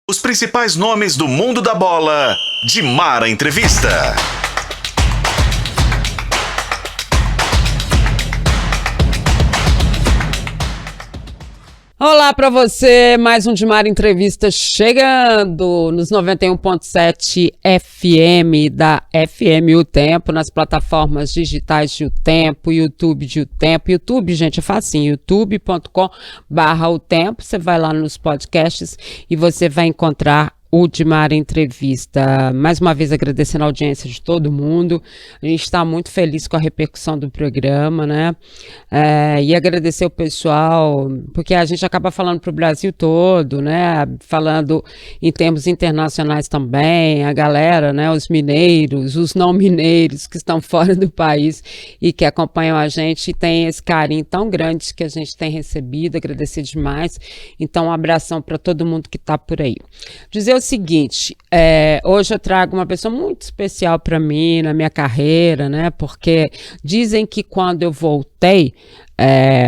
Os principais nomes do mundo da bola, de Mara Entrevista. Olá para você, mais um de Mara Entrevista chegando nos 91.7 FM da FM O Tempo, nas plataformas digitais de O Tempo, YouTube de O Tempo. YouTube, gente, é facinho, youtube.com/O Tempo. Você vai lá nos podcasts e você vai encontrar o de Mara Entrevista. Mais uma vez agradecendo a audiência de todo mundo. A gente está muito feliz com a repercussão do programa, né? E agradecer o pessoal, porque a gente acaba falando para o Brasil todo, né? Falando em termos internacionais também, a galera, né? Os mineiros, os não mineiros que estão fora do país e que acompanham a gente, e tem esse carinho tão grande que a gente tem recebido, agradecer demais. Então, um abração para todo mundo que está por aí. Dizer o seguinte, hoje eu trago uma pessoa muito especial para mim, na minha carreira, né? Porque dizem que quando eu voltei,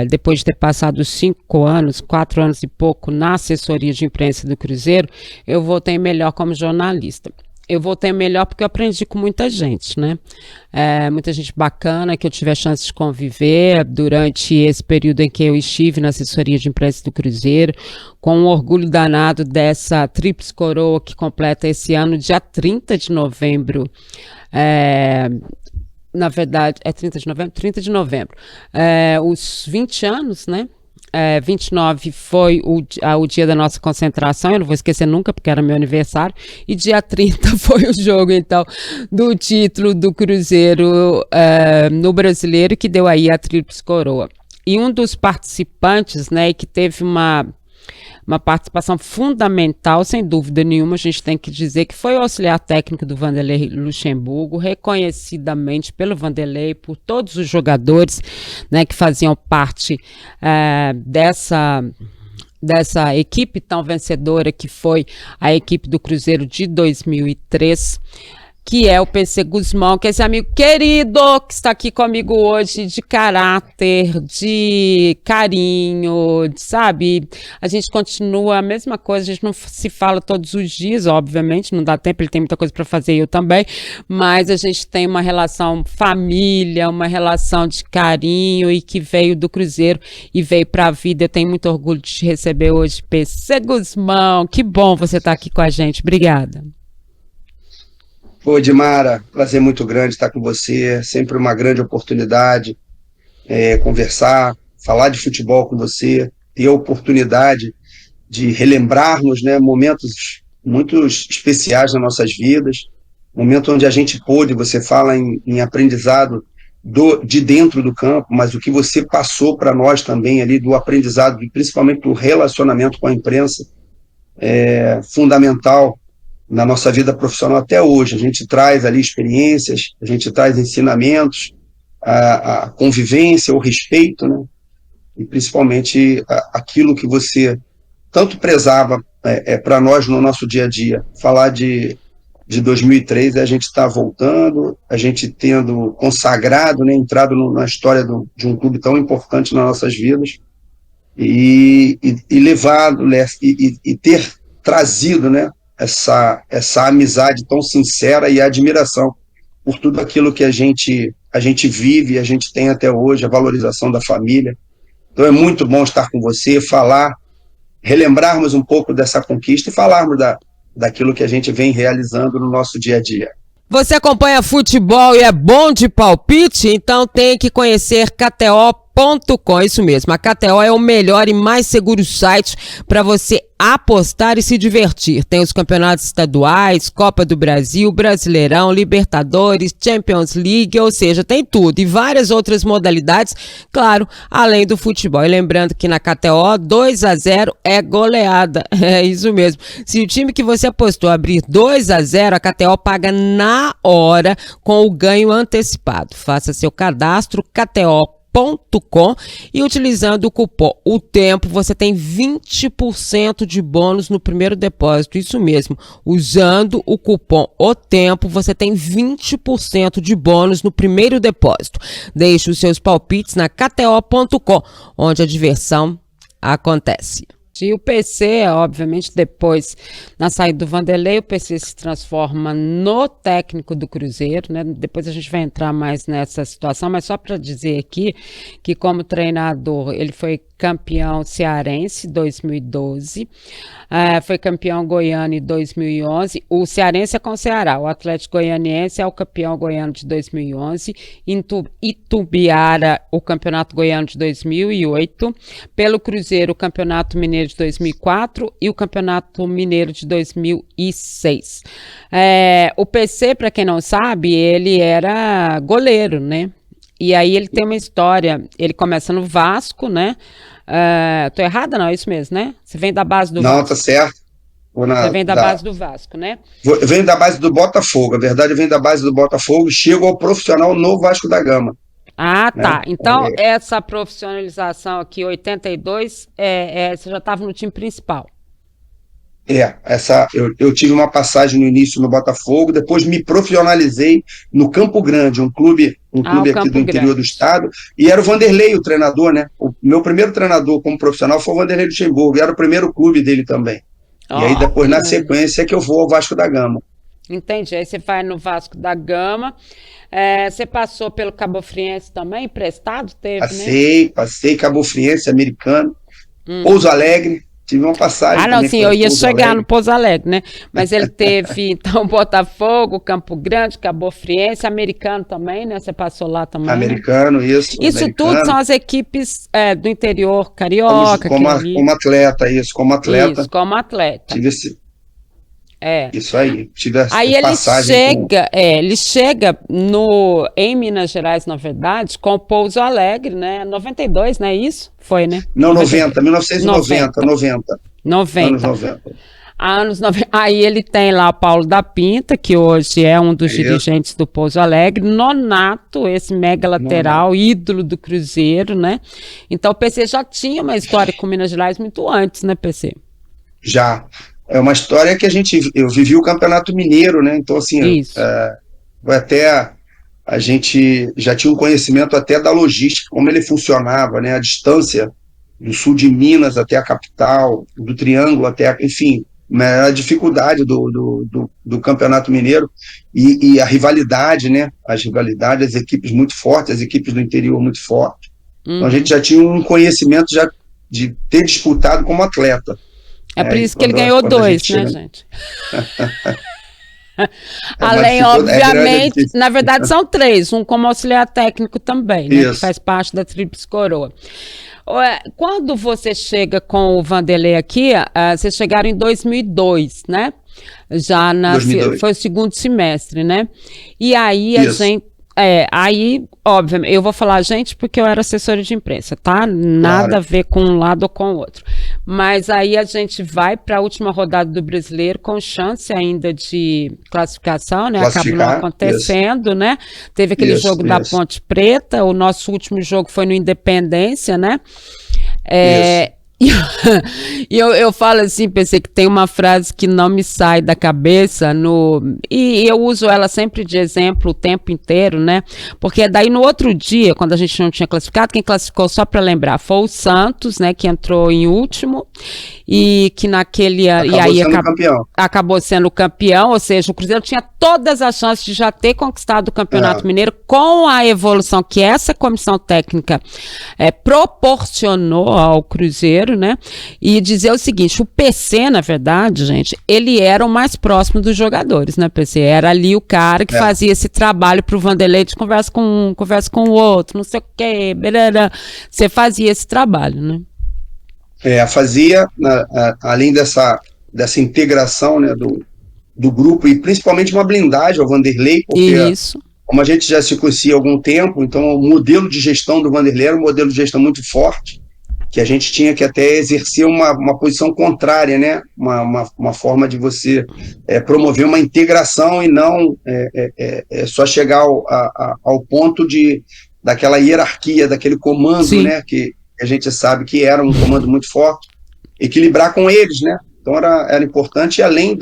depois de ter passado 4 anos e pouco na assessoria de imprensa do Cruzeiro, eu voltei melhor como jornalista. Eu voltei melhor porque eu aprendi com muita gente, né? Muita gente bacana que eu tive a chance de conviver durante esse período em que eu estive na assessoria de imprensa do Cruzeiro, com um orgulho danado dessa tríplice coroa que completa esse ano, dia 30 de novembro. Na verdade, é 30 de novembro? 30 de novembro. Os 20 anos, né? 29 foi o dia da nossa concentração, eu não vou esquecer nunca porque era meu aniversário, e dia 30 foi o jogo, então, do título do Cruzeiro no Brasileiro, que deu aí a tríplice coroa. E um dos participantes, né, que teve uma participação fundamental, sem dúvida nenhuma, a gente tem que dizer que foi o auxiliar técnico do Vanderlei Luxemburgo, reconhecidamente pelo Vanderlei, por todos os jogadores, né, que faziam parte dessa equipe tão vencedora que foi a equipe do Cruzeiro de 2003, que é o PC Guzmão, que é esse amigo querido que está aqui comigo hoje, de caráter, de carinho, sabe? A gente continua a mesma coisa, a gente não se fala todos os dias, obviamente, não dá tempo, ele tem muita coisa para fazer, eu também, mas a gente tem uma relação família, uma relação de carinho, e que veio do Cruzeiro e veio para a vida. Eu tenho muito orgulho de te receber hoje, PC Guzmão. Que bom você estar aqui com a gente, obrigada. Pô, Dimara, prazer muito grande estar com você, sempre uma grande oportunidade conversar, falar de futebol com você, ter a oportunidade de relembrarmos, né, momentos muito especiais nas nossas vidas, momento onde a gente pôde, você fala em aprendizado de dentro do campo, mas o que você passou para nós também ali, do aprendizado, principalmente do relacionamento com a imprensa, é fundamental na nossa vida profissional até hoje. A gente traz ali experiências, a gente traz ensinamentos, a convivência, o respeito, né? E principalmente aquilo que você tanto prezava para nós no nosso dia a dia. Falar de 2003, a gente está voltando, a gente tendo consagrado, né, entrado na história de um clube tão importante nas nossas vidas, e levado, e ter trazido, né, essa amizade tão sincera e admiração por tudo aquilo que a gente vive, a gente tem até hoje, a valorização da família. Então é muito bom estar com você, falar, relembrarmos um pouco dessa conquista e falarmos daquilo que a gente vem realizando no nosso dia a dia. Você acompanha futebol e é bom de palpite? Então tem que conhecer KTO.com, isso mesmo. A KTO é o melhor e mais seguro site para você apostar e se divertir. Tem os campeonatos estaduais, Copa do Brasil, Brasileirão, Libertadores, Champions League, ou seja, tem tudo. E várias outras modalidades, claro, além do futebol. E lembrando que na KTO, 2-0 é goleada. É isso mesmo. Se o time que você apostou abrir 2-0, a KTO paga na hora com o ganho antecipado. Faça seu cadastro, KTO.com, e utilizando o cupom O Tempo, você tem 20% de bônus no primeiro depósito. Isso mesmo, usando o cupom O Tempo, você tem 20% de bônus no primeiro depósito. Deixe os seus palpites na KTO.com, onde a diversão acontece. E o PC, obviamente, depois, na saída do Vanderlei, o PC se transforma no técnico do Cruzeiro, né? Depois a gente vai entrar mais nessa situação, mas só para dizer aqui que, como treinador, ele foi campeão cearense em 2012, foi campeão goiano em 2011, o cearense é com o Ceará, o Atlético Goianiense é o campeão goiano de 2011, Itumbiara, o campeonato goiano de 2008, pelo Cruzeiro, o campeonato mineiro de 2004 e o campeonato mineiro de 2006. O PC, para quem não sabe, ele era goleiro, né? E aí ele tem uma história, ele começa no Vasco, né? Tô errada? Não, é isso mesmo, né? Você vem da base do Vasco. Não, tá certo. Você vem da base do Vasco, né? Eu venho da base do Botafogo, a verdade, eu venho da base do Botafogo e chego ao profissional no Vasco da Gama. Ah, Né? tá. Então, essa profissionalização aqui, 82, você já estava no time principal. Eu tive uma passagem no início no Botafogo, depois me profissionalizei no Campo Grande, um clube aqui do interior do estado, e era o Vanderlei o treinador, né? O meu primeiro treinador como profissional foi o Vanderlei Luxemburgo, era o primeiro clube dele também. E aí depois, na sequência, é que eu vou ao Vasco da Gama. Entendi, aí você vai no Vasco da Gama, você passou pelo Cabofriense também, emprestado, teve, né? Passei Cabofriense, Americano, Pouso Alegre. Tive uma passagem. Não, sim, eu ia chegar no Pouso Alegre, né? Mas ele teve, então, Botafogo, Campo Grande, Cabofriense, Americano também, né? Você passou lá também. Americano, isso. Isso Americano. Tudo são as equipes do interior carioca. Como atleta, isso, como atleta. Isso, como atleta. Tive esse. Isso aí. Aí ele chega em Minas Gerais, na verdade, com o Pouso Alegre, né? 92, não é isso? Foi, né? Não, 1990. Anos 90. Aí ele tem lá o Paulo da Pinta, que hoje é um dos dirigentes do Pouso Alegre, Nonato, esse mega lateral, ídolo do Cruzeiro, né? Então o PC já tinha uma história com Minas Gerais muito antes, né, PC? Já. É uma história que eu vivi o Campeonato Mineiro, né? Então, assim, a gente já tinha um conhecimento até da logística, como ele funcionava, né? A distância do sul de Minas até a capital, do Triângulo até, enfim, a dificuldade do Campeonato Mineiro e a rivalidade, né? As equipes muito fortes, as equipes do interior muito fortes. Então, a gente já tinha um conhecimento já de ter disputado como atleta. Por isso que ele ganhou 2, né, gente? Além, obviamente, na verdade são 3, um como auxiliar técnico também, né, que faz parte da Tríplice Coroa. Quando você chega com o Vanderlei aqui, vocês chegaram em 2002, né? Já 2002. Foi o segundo semestre, né? E aí aí, obviamente, eu vou falar gente porque eu era assessora de imprensa, tá? Nada a ver com um lado ou com o outro. Mas aí a gente vai para a última rodada do Brasileiro com chance ainda de classificação, né? Acabou não acontecendo, né? Teve aquele jogo da Ponte Preta, o nosso último jogo foi no Independência, né? E eu falo assim, pensei que tem uma frase que não me sai da cabeça, e eu uso ela sempre de exemplo o tempo inteiro, né? Porque daí no outro dia, quando a gente não tinha classificado, quem classificou, só para lembrar, foi o Santos, né? Que entrou em último e que naquele ano acabou sendo campeão, ou seja, o Cruzeiro tinha todas as chances de já ter conquistado o Campeonato Mineiro com a evolução que essa comissão técnica proporcionou ao Cruzeiro, né? E dizer o seguinte, o PC, na verdade, gente, ele era o mais próximo dos jogadores, né, PC? Era ali o cara que fazia esse trabalho pro Vanderlei de conversa com um, conversa com o outro, não sei o quê, beleza. Você fazia esse trabalho, né? Fazia, além dessa integração, né, do grupo, e principalmente uma blindagem ao Vanderlei, porque como a gente já se conhecia há algum tempo, então o modelo de gestão do Vanderlei era um modelo de gestão muito forte, que a gente tinha que até exercer uma posição contrária, né? Uma forma de você promover uma integração e não só chegar ao ponto daquela hierarquia, daquele comando, né? Que a gente sabe que era um comando muito forte, equilibrar com eles, né? Então era importante, além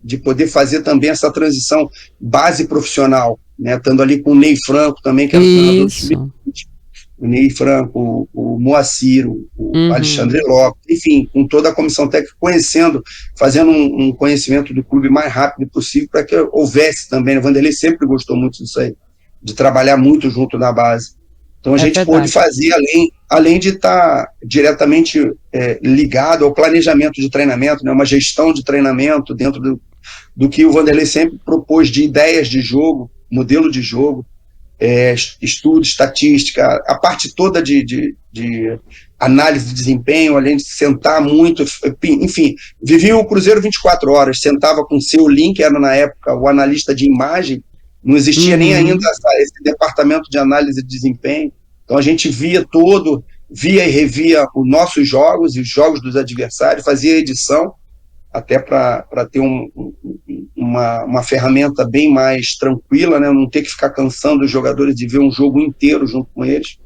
de poder fazer também essa transição base profissional, né? Estando ali com o Ney Franco também, que era o treinador do sub-20, o Ney Franco, o Moacir, o Alexandre Lopes, enfim, com toda a comissão técnica, conhecendo, fazendo um conhecimento do clube mais rápido possível para que houvesse também, o Vanderlei sempre gostou muito disso aí, de trabalhar muito junto na base. Então a gente pôde fazer, além de estar diretamente ligado ao planejamento de treinamento, né, uma gestão de treinamento dentro do que o Vanderlei sempre propôs de ideias de jogo, modelo de jogo, estudo, estatística, a parte toda de análise de desempenho, além de sentar muito, enfim, vivia o Cruzeiro 24 horas, sentava com o seu link, era na época o analista de imagem, não existia nem ainda esse departamento de análise de desempenho, então a gente via e revia os nossos jogos e os jogos dos adversários, fazia edição, até para ter uma ferramenta bem mais tranquila, né? Não ter que ficar cansando os jogadores de ver um jogo inteiro junto com eles.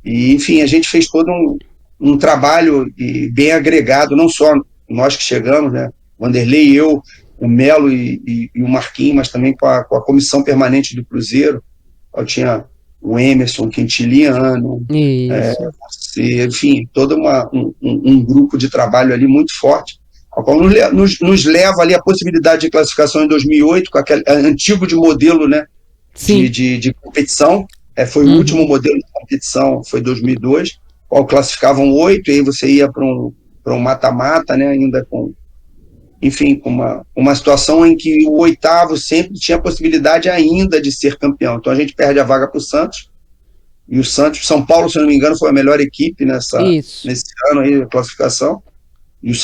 E, enfim, a gente fez todo um trabalho bem agregado, não só nós que chegamos, né? O Vanderlei, eu, o Melo e o Marquinhos, mas também com a comissão permanente do Cruzeiro. Eu tinha o Emerson, o Quintiliano, enfim, todo um grupo de trabalho ali muito forte, ao qual nos leva ali a possibilidade de classificação em 2008, com aquele antigo de modelo, né, de competição, foi o último modelo de competição, foi 2002, qual classificavam 8, e aí você ia para um mata-mata, né, ainda com, enfim, com uma situação em que o oitavo sempre tinha a possibilidade ainda de ser campeão. Então a gente perde a vaga para o Santos, e o Santos, São Paulo, se não me engano, foi a melhor equipe nesse ano aí, a classificação. E o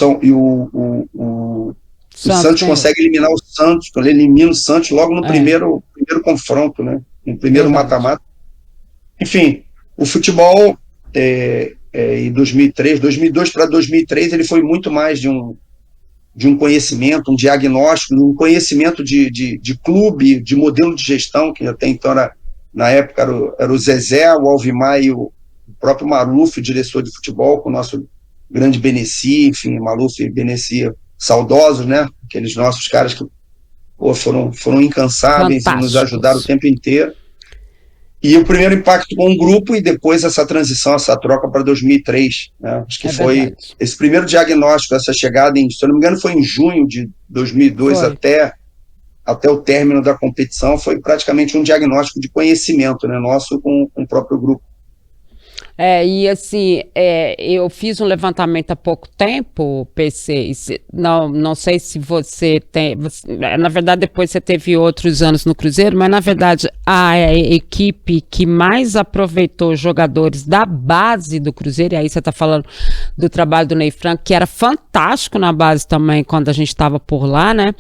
Santos consegue eliminar o Santos, ele elimina o Santos logo no primeiro confronto, né? No primeiro mata-mata. Enfim, o futebol em 2002 para 2003, ele foi muito mais de um conhecimento, um diagnóstico, um conhecimento de clube, de modelo de gestão, que até então na época era o Zezé, o Alvimar e o próprio Maluf, o diretor de futebol, com o nosso grande Beneci, enfim, Maluf e Beneci saudosos, né? Aqueles nossos caras que foram incansáveis e nos ajudaram o tempo inteiro. E o primeiro impacto com um grupo e depois essa transição, essa troca para 2003. Né? Acho que foi verdade. Esse primeiro diagnóstico, essa chegada, se eu não me engano, foi em junho de 2002 até o término da competição, foi praticamente um diagnóstico de conhecimento, né, nosso com o próprio grupo. E assim, eu fiz um levantamento há pouco tempo, PC, não sei se você tem, na verdade depois você teve outros anos no Cruzeiro, mas na verdade a equipe que mais aproveitou jogadores da base do Cruzeiro, e aí você está falando do trabalho do Ney Franco, que era fantástico na base também quando a gente estava por lá, né?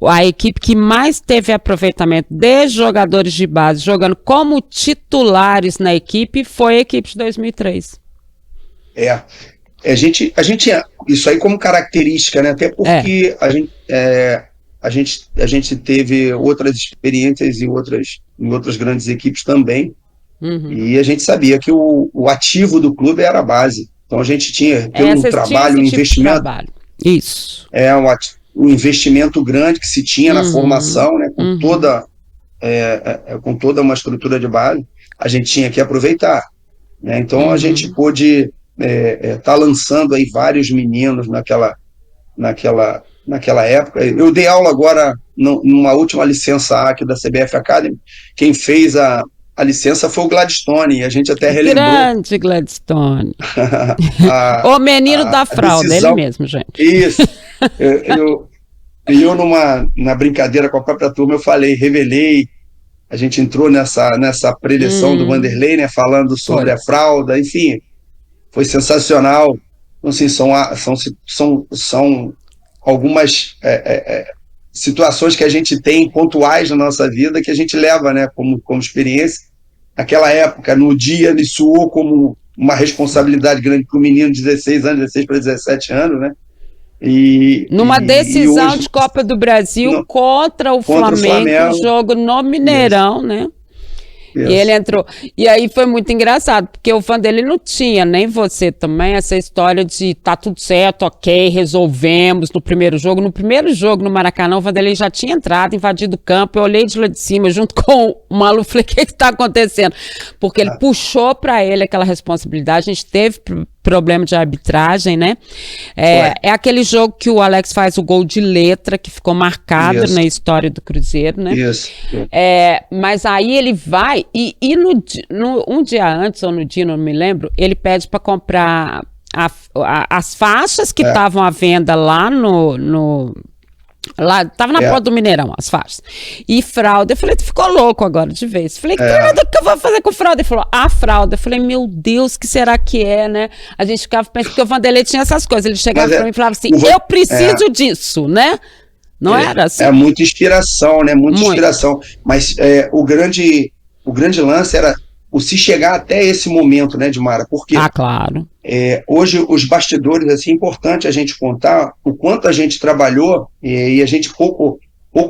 A equipe que mais teve aproveitamento de jogadores de base jogando como titulares na equipe foi a equipe de 2003. A gente isso aí como característica, né? Até porque a gente teve outras experiências em outras grandes equipes também, e a gente sabia que o ativo do clube era a base. Então a gente tinha um trabalho, um investimento. Isso. Um investimento grande que se tinha na formação, né? Com toda uma estrutura de base, a gente tinha que aproveitar. Né? Então a gente pôde tá lançando aí vários meninos naquela época. Eu dei aula agora numa última licença A aqui da CBF Academy. Quem fez a licença foi o Gladstone, e a gente até relembrou. Grande Gladstone. O menino da fralda, ele mesmo, gente. Isso. Eu na brincadeira com a própria turma, revelei. A gente entrou nessa preleção do Vanderlei, né, falando sobre a fralda, enfim, foi sensacional. Então, assim, são algumas situações que a gente tem pontuais na nossa vida que a gente leva, né, como experiência. Naquela época, no dia, ele soou como uma responsabilidade grande para o menino de 16 para 17 anos, né? Numa decisão hoje, de Copa do Brasil contra o Flamengo, um jogo no Mineirão, né? E ele entrou. E aí foi muito engraçado, porque o Vanderlei não tinha, nem você também, essa história de tá tudo certo, ok, resolvemos no primeiro jogo. No primeiro jogo no Maracanã, o Vanderlei já tinha entrado, invadido o campo. Eu olhei de lá de cima, junto com o Malu, falei, o que está acontecendo? Porque ele puxou para ele aquela responsabilidade. A gente teve problema de arbitragem, né? É aquele jogo que o Alex faz o gol de letra, que ficou marcado na história do Cruzeiro, né? Isso. Mas aí ele vai, e um dia antes, ou no dia, não me lembro, ele pede para comprar as faixas que estavam à venda lá lá, tava na porta do Mineirão, as faixas. E fralda. Eu falei, tu ficou louco agora de vez. Falei, o que eu vou fazer com fralda? Ele falou, a fralda. Eu falei, meu Deus, que será que é, né? A gente ficava pensando que o Vanderlei tinha essas coisas. Ele chegava pra mim e falava assim, eu preciso disso, né? Não era assim? É muita inspiração, né? Muita inspiração. Mas o grande lance era o se chegar até esse momento, né, Dimara? Porque claro. Hoje os bastidores, assim, é importante a gente contar o quanto a gente trabalhou e a gente pouco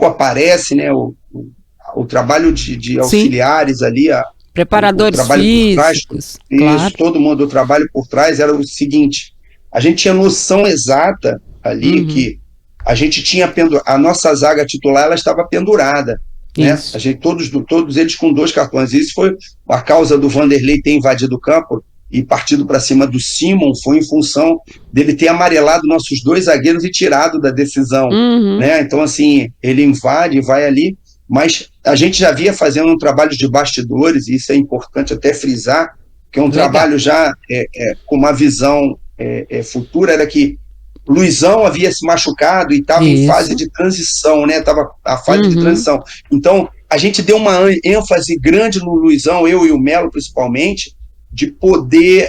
aparece, né? O trabalho de auxiliares ali, preparadores físicos, claro. Todo mundo, o trabalho por trás era o seguinte: a gente tinha noção exata ali que a gente tinha a nossa zaga titular, ela estava pendurada. Né? A gente, todos eles com 2 cartões. Isso foi a causa do Vanderlei ter invadido o campo e partido para cima do Simon, foi em função dele ter amarelado nossos 2 zagueiros e tirado da decisão. Né? Então, assim, ele invade, vai ali, mas a gente já via fazendo um trabalho de bastidores, e isso é importante até frisar, que é um trabalho já com uma visão futura, era que Luizão havia se machucado e estava em fase de transição, né? Estava a fase de transição. Então, a gente deu uma ênfase grande no Luizão, eu e o Melo principalmente, de poder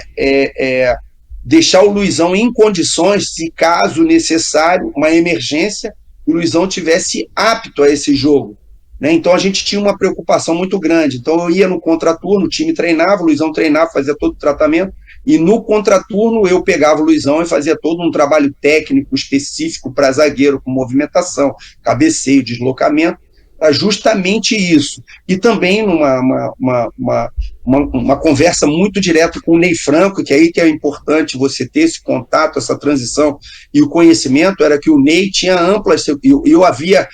deixar o Luizão em condições, se caso necessário, uma emergência, o Luizão tivesse apto a esse jogo. Né? Então, a gente tinha uma preocupação muito grande. Então, eu ia no contraturno, o time treinava, o Luizão treinava, fazia todo o tratamento, e no contraturno eu pegava o Luizão e fazia todo um trabalho técnico específico para zagueiro, com movimentação, cabeceio, deslocamento, para justamente isso. E também uma conversa muito direta com o Ney Franco, que aí que é importante você ter esse contato, essa transição, e o conhecimento era que o Ney tinha amplas, eu havia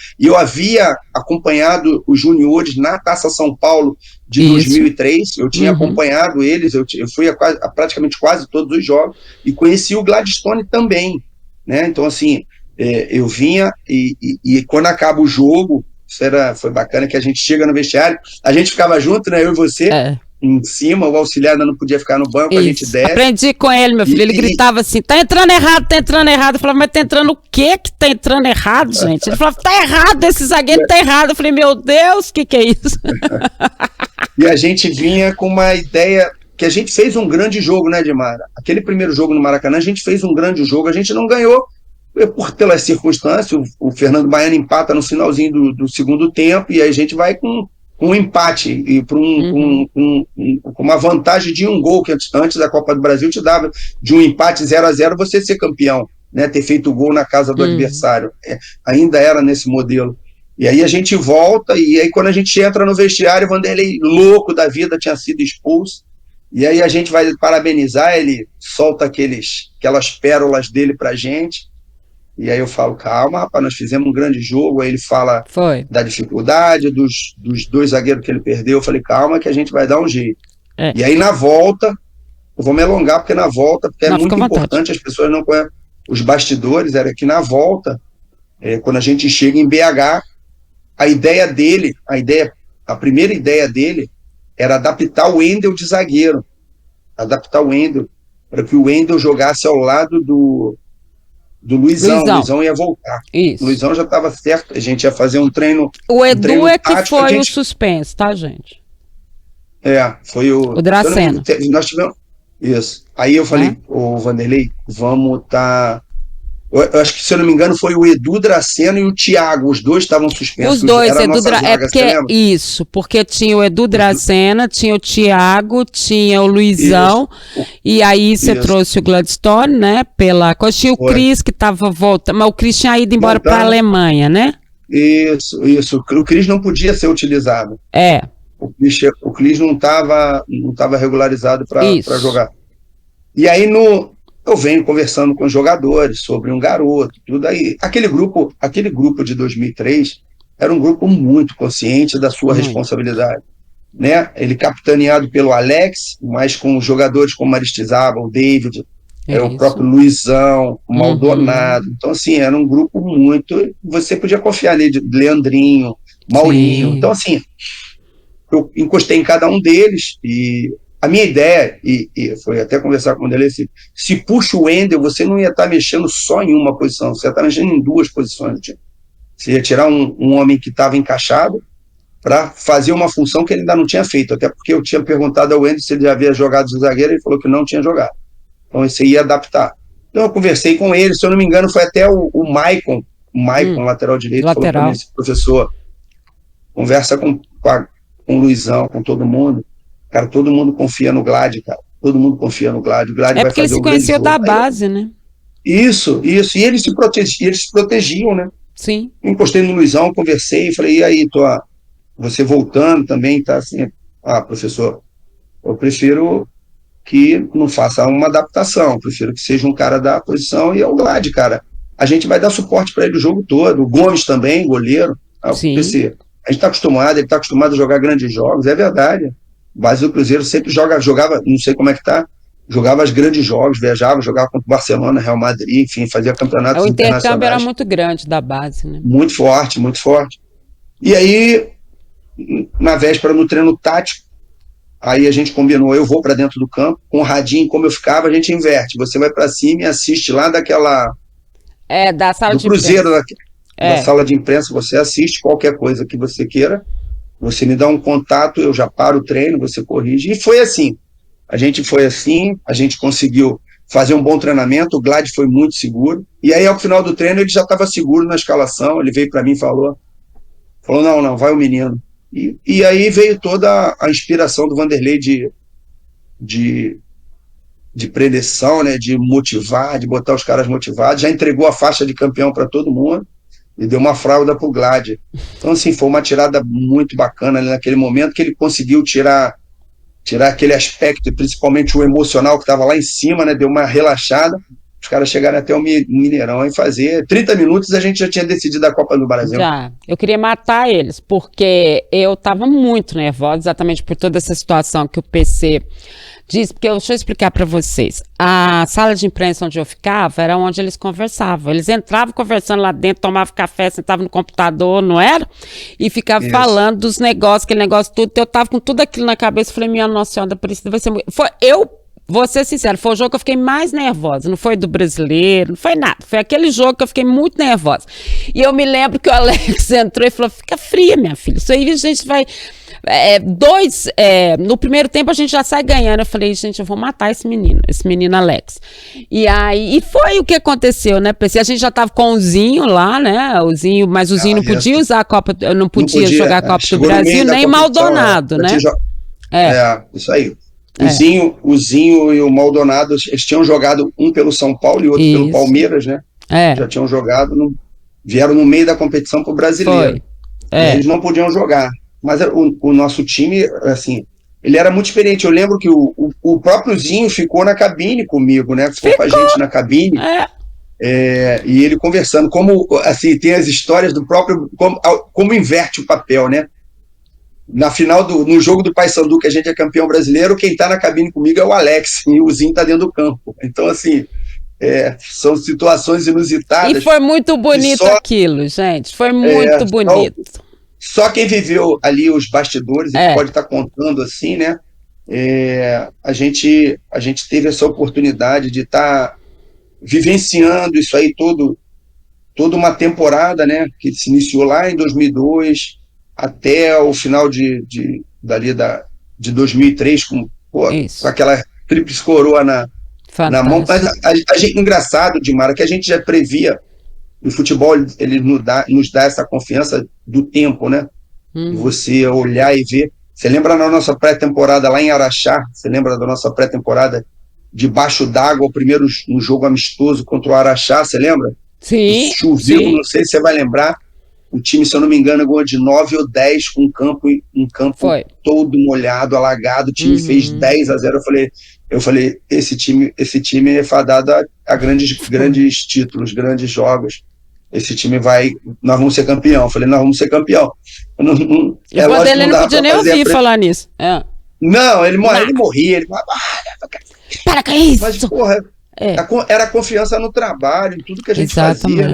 acompanhado os juniores na Taça São Paulo de 2003, eu tinha acompanhado eles, eu fui a praticamente quase todos os jogos, e conheci o Gladstone também, né? Então, assim, eu vinha, e quando acaba o jogo, foi bacana, que a gente chega no vestiário, a gente ficava junto, né, eu e você, em cima, o auxiliar ainda não podia ficar no banco, a gente desce. Aprendi com ele, meu filho, ele gritava assim, tá entrando errado, eu falava, mas tá entrando o quê que tá entrando errado, gente? Ele falava, tá errado, esse zagueiro tá errado, eu falei, meu Deus, o que é isso? E a gente vinha com uma ideia, que a gente fez um grande jogo, né, Dimara? Aquele primeiro jogo no Maracanã, a gente fez um grande jogo, a gente não ganhou, pelas circunstâncias, o Fernando Baiano empata no finalzinho do segundo tempo, e aí a gente vai com um empate, e com uma vantagem de um gol, que antes da Copa do Brasil te dava de um empate 0-0 você ser campeão, né, ter feito o gol na casa do adversário, ainda era nesse modelo. E aí a gente volta, e aí quando a gente entra no vestiário, o Vanderlei, louco da vida, tinha sido expulso, e aí a gente vai parabenizar, ele solta aquelas pérolas dele pra gente. E aí eu falo, calma, rapaz, nós fizemos um grande jogo. Aí ele fala da dificuldade dos 2 zagueiros que ele perdeu. Eu falei, calma que a gente vai dar um jeito. E aí na volta, eu vou me alongar porque na volta, porque é muito importante, as pessoas não conhecem os bastidores, era que na volta, quando a gente chega em BH, a primeira ideia dele era adaptar o Wendel de zagueiro. Adaptar o Wendel, para que o Wendel jogasse ao lado do Luizão. O Luizão ia voltar. Isso. O Luizão já estava certo, a gente ia fazer um treino. O Edu que foi o suspense, tá, gente? Foi o Dracena. Nós tivemos. Isso. Aí eu falei, ô Vanderlei, vamos eu acho que, se eu não me engano, foi o Edu Dracena e o Thiago, os 2 estavam suspensos. Os 2, porque tinha o Edu Dracena, tinha o Thiago, tinha o Luizão, e aí você trouxe o Gladstone, né, tinha o Cris que estava voltando, mas o Cris tinha ido embora para a Alemanha, né? Isso, o Cris não podia ser utilizado. O Clis não tava regularizado para Isso. jogar. E aí eu venho conversando com os jogadores sobre um garoto, tudo aí. Aquele grupo de 2003 era um grupo muito consciente da sua Muito. responsabilidade, né? Ele capitaneado pelo Alex, mas com jogadores como Aristizábal, o David, o Isso. próprio Luizão, o Maldonado. Então, assim, era um grupo muito... Você podia confiar nele, Leandrinho, Maurinho. Sim. Então, assim, eu encostei em cada um deles e a minha ideia, e foi até conversar com ele, assim, se puxa o Wendel, você não ia estar mexendo só em uma posição, você ia estar mexendo em duas posições. Você ia tirar um homem que estava encaixado para fazer uma função que ele ainda não tinha feito, até porque eu tinha perguntado ao Wendel se ele já havia jogado de zagueiro, ele falou que não tinha jogado. Então você ia adaptar. Então eu conversei com ele, se eu não me engano foi até o Maicon, lateral direito, falou para mim, esse professor, conversa com o Luizão, com todo mundo. Cara, todo mundo confia no Glad, cara. Todo mundo confia no Glad. O Glad vai porque ele fazer se o grande conheceu jogo. da base, né? Isso. E eles se protegiam, né? Sim. Encostei no Luizão, conversei, falei, e aí, você voltando também, tá assim, professor, eu prefiro que não faça uma adaptação, prefiro que seja um cara da posição, e é o Glad, cara. A gente vai dar suporte para ele o jogo todo. O Gomes também, goleiro. Sim. A gente está acostumado, ele está acostumado a jogar grandes jogos, é verdade. Base do Cruzeiro sempre jogava, não sei como é que tá, jogava os grandes jogos, viajava, jogava contra o Barcelona, Real Madrid, enfim, fazia campeonatos O intercâmbio internacionais. era muito grande da base, né? Muito forte, muito forte. E aí, na véspera, no treino tático, aí a gente combinou, eu vou para dentro do campo, com o radinho, como eu ficava, a gente inverte. Você vai para cima e assiste lá da sala do de Cruzeiro, imprensa. da sala de imprensa, você assiste qualquer coisa que você queira, você me dá um contato, eu já paro o treino, você corrige. E foi assim. A gente conseguiu fazer um bom treinamento, o Glad foi muito seguro. E aí, ao final do treino, ele já estava seguro na escalação, ele veio para mim e falou, não, vai o menino. E aí veio toda a inspiração do Vanderlei de preleção, né, de motivar, de botar os caras motivados, já entregou a faixa de campeão para todo mundo e deu uma fralda pro Glad. Então, assim, foi uma tirada muito bacana ali naquele momento que ele conseguiu tirar aquele aspecto, e principalmente o emocional que estava lá em cima, né, deu uma relaxada, os caras chegaram até o Mineirão e fazer 30 minutos a gente já tinha decidido a Copa do Brasil. Já, eu queria matar eles, porque eu estava muito nervosa, exatamente por toda essa situação que o PC diz, porque deixa eu explicar para vocês, a sala de imprensa onde eu ficava era onde eles conversavam, eles entravam conversando lá dentro, tomavam café, sentavam no computador, não era? E ficavam falando dos negócios, aquele negócio tudo, eu tava com tudo aquilo na cabeça, falei, minha Nossa Senhora, Aparecida vai ser muito... Vou ser sincero, foi o jogo que eu fiquei mais nervosa, não foi do brasileiro, não foi nada, foi aquele jogo que eu fiquei muito nervosa. E eu me lembro que o Alex entrou e falou, fica fria, minha filha, isso aí a gente vai... no primeiro tempo a gente já sai ganhando. Eu falei, gente, eu vou matar esse menino Alex. E foi o que aconteceu, né, PC? A gente já tava com o Zinho lá, né? Mas o Zinho não podia usar a Copa, não podia jogar a Copa do Brasil, nem Maldonado, né? Isso aí. O Zinho e o Maldonado, eles tinham jogado um pelo São Paulo e outro pelo Palmeiras, né? Já tinham jogado, vieram no meio da competição pro brasileiro. Eles não podiam jogar. Mas o nosso time, assim, ele era muito experiente. Eu lembro que o próprio Zinho ficou na cabine comigo, né? Ficou com a gente na cabine. E ele conversando. Como, assim, tem as histórias do próprio... Como inverte o papel, né? No jogo do Paysandu, que a gente é campeão brasileiro, quem tá na cabine comigo é o Alex, e o Zinho tá dentro do campo. Então, assim... são situações inusitadas. E foi muito bonito aquilo, gente. Foi muito bonito. Só quem viveu ali os bastidores e pode estar contando assim, né? A gente teve essa oportunidade de estar vivenciando isso aí toda uma temporada, né? Que se iniciou lá em 2002 até o final de 2003 com aquela tríplice coroa na mão. Mas a gente, engraçado, Dimara, que a gente já previa. O futebol, ele nos dá essa confiança do tempo, né? De você olhar e ver. Você lembra da nossa pré-temporada lá em Araxá? Você lembra da nossa pré-temporada debaixo d'água, o primeiro jogo amistoso contra o Araxá, você lembra? Sim. Choveu, não sei se você vai lembrar. o time, se eu não me engano, ganhou de 9 ou 10 com um campo Foi. todo molhado, alagado. O time fez 10-0. Eu falei, esse time é fadado a grandes títulos, grandes jogos. Esse time nós vamos ser campeão. Eu falei, nós vamos ser campeão. E o Vanderlei não podia nem ouvir falar nisso. Não, ele morria, ele para com isso! Mas, porra, era confiança no trabalho, em tudo que a gente fazia,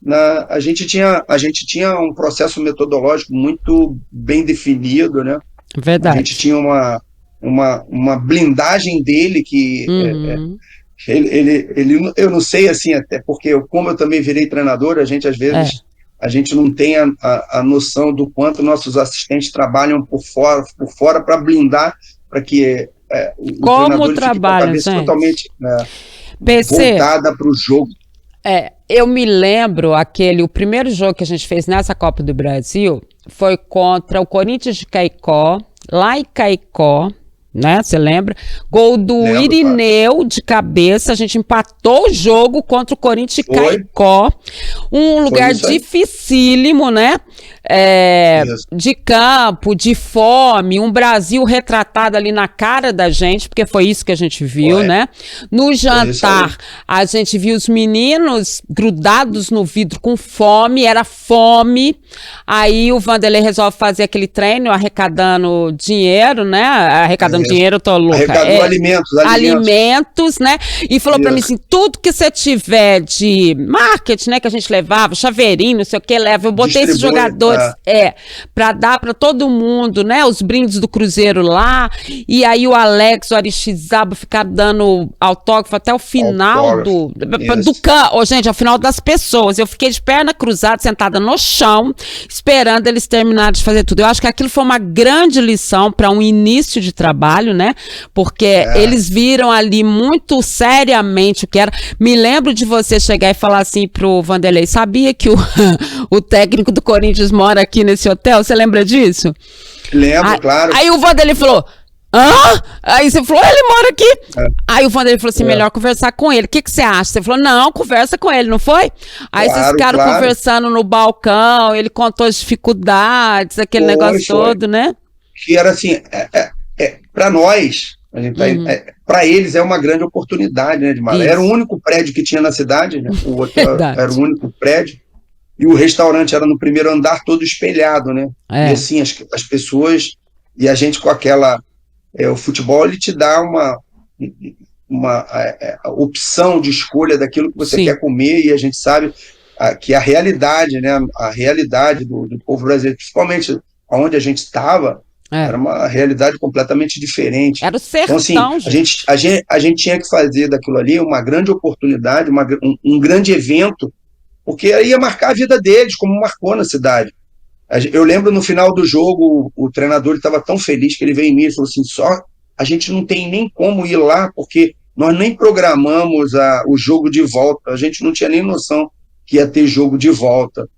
né? A gente tinha um processo metodológico muito bem definido, né? Verdade. A gente tinha uma blindagem dele que eu não sei, assim, até porque como eu também virei treinador, a gente às vezes a gente não tem a noção do quanto nossos assistentes trabalham por fora para blindar, para que como trabalha, gente? Totalmente PC, voltada para o jogo. Eu me lembro o primeiro jogo que a gente fez nessa Copa do Brasil foi contra o Corinthians de Caicó, lá em Caicó, né? Você lembra? Gol do Irineu de cabeça, a gente empatou o jogo contra o Corinthians de Caicó, um lugar dificílimo, né? De campo, de fome, um Brasil retratado ali na cara da gente, porque foi isso que a gente viu, né? No jantar, a gente viu os meninos grudados no vidro com fome, era fome. Aí o Vanderlei resolve fazer aquele treino arrecadando dinheiro, né? Arrecadando dinheiro, eu tô louca. Arrecadou alimentos, né? E falou pra mim assim, tudo que você tiver de marketing, né, que a gente levava, chaveirinho, não sei o que, leva. Eu botei esses jogadores pra dar pra todo mundo, né? Os brindes do Cruzeiro lá. E aí o Alex, o Aristizábal ficaram dando autógrafo até o final do campo. Gente, ao final das pessoas. Eu fiquei de perna cruzada, sentada no chão, esperando eles terminarem de fazer tudo. Eu acho que aquilo foi uma grande lição para um início de trabalho, né? Porque eles viram ali muito seriamente o que era. Me lembro de você chegar e falar assim pro Vanderlei, sabia que o técnico do Corinthians mora aqui nesse hotel? Você lembra disso? Lembro, claro. Aí o Vanderlei falou, Aí você falou, ele mora aqui. Aí o Vanderlei falou assim, melhor conversar com ele. O que você acha? Você falou, não, conversa com ele, não foi? Aí vocês ficaram conversando no balcão, ele contou as dificuldades, aquele negócio todo, né? Que era assim, para nós, para eles é uma grande oportunidade, né, Edmar? Era o único prédio que tinha na cidade, né? O hotel era o único prédio. E o restaurante era no primeiro andar, todo espelhado, né? E assim, as pessoas, e a gente com aquela... o futebol, ele te dá uma opção de escolha daquilo que você quer comer, e a gente sabe que a realidade, né? A realidade do povo brasileiro, principalmente onde a gente estava, era uma realidade completamente diferente. Era o sertão, então, assim, a gente tinha que fazer daquilo ali uma grande oportunidade, um grande evento, porque ia marcar a vida deles, como marcou na cidade. Eu lembro no final do jogo, o treinador estava tão feliz que ele veio em mim e falou assim, a gente não tem nem como ir lá, porque nós nem programamos o jogo de volta, a gente não tinha nem noção que ia ter jogo de volta.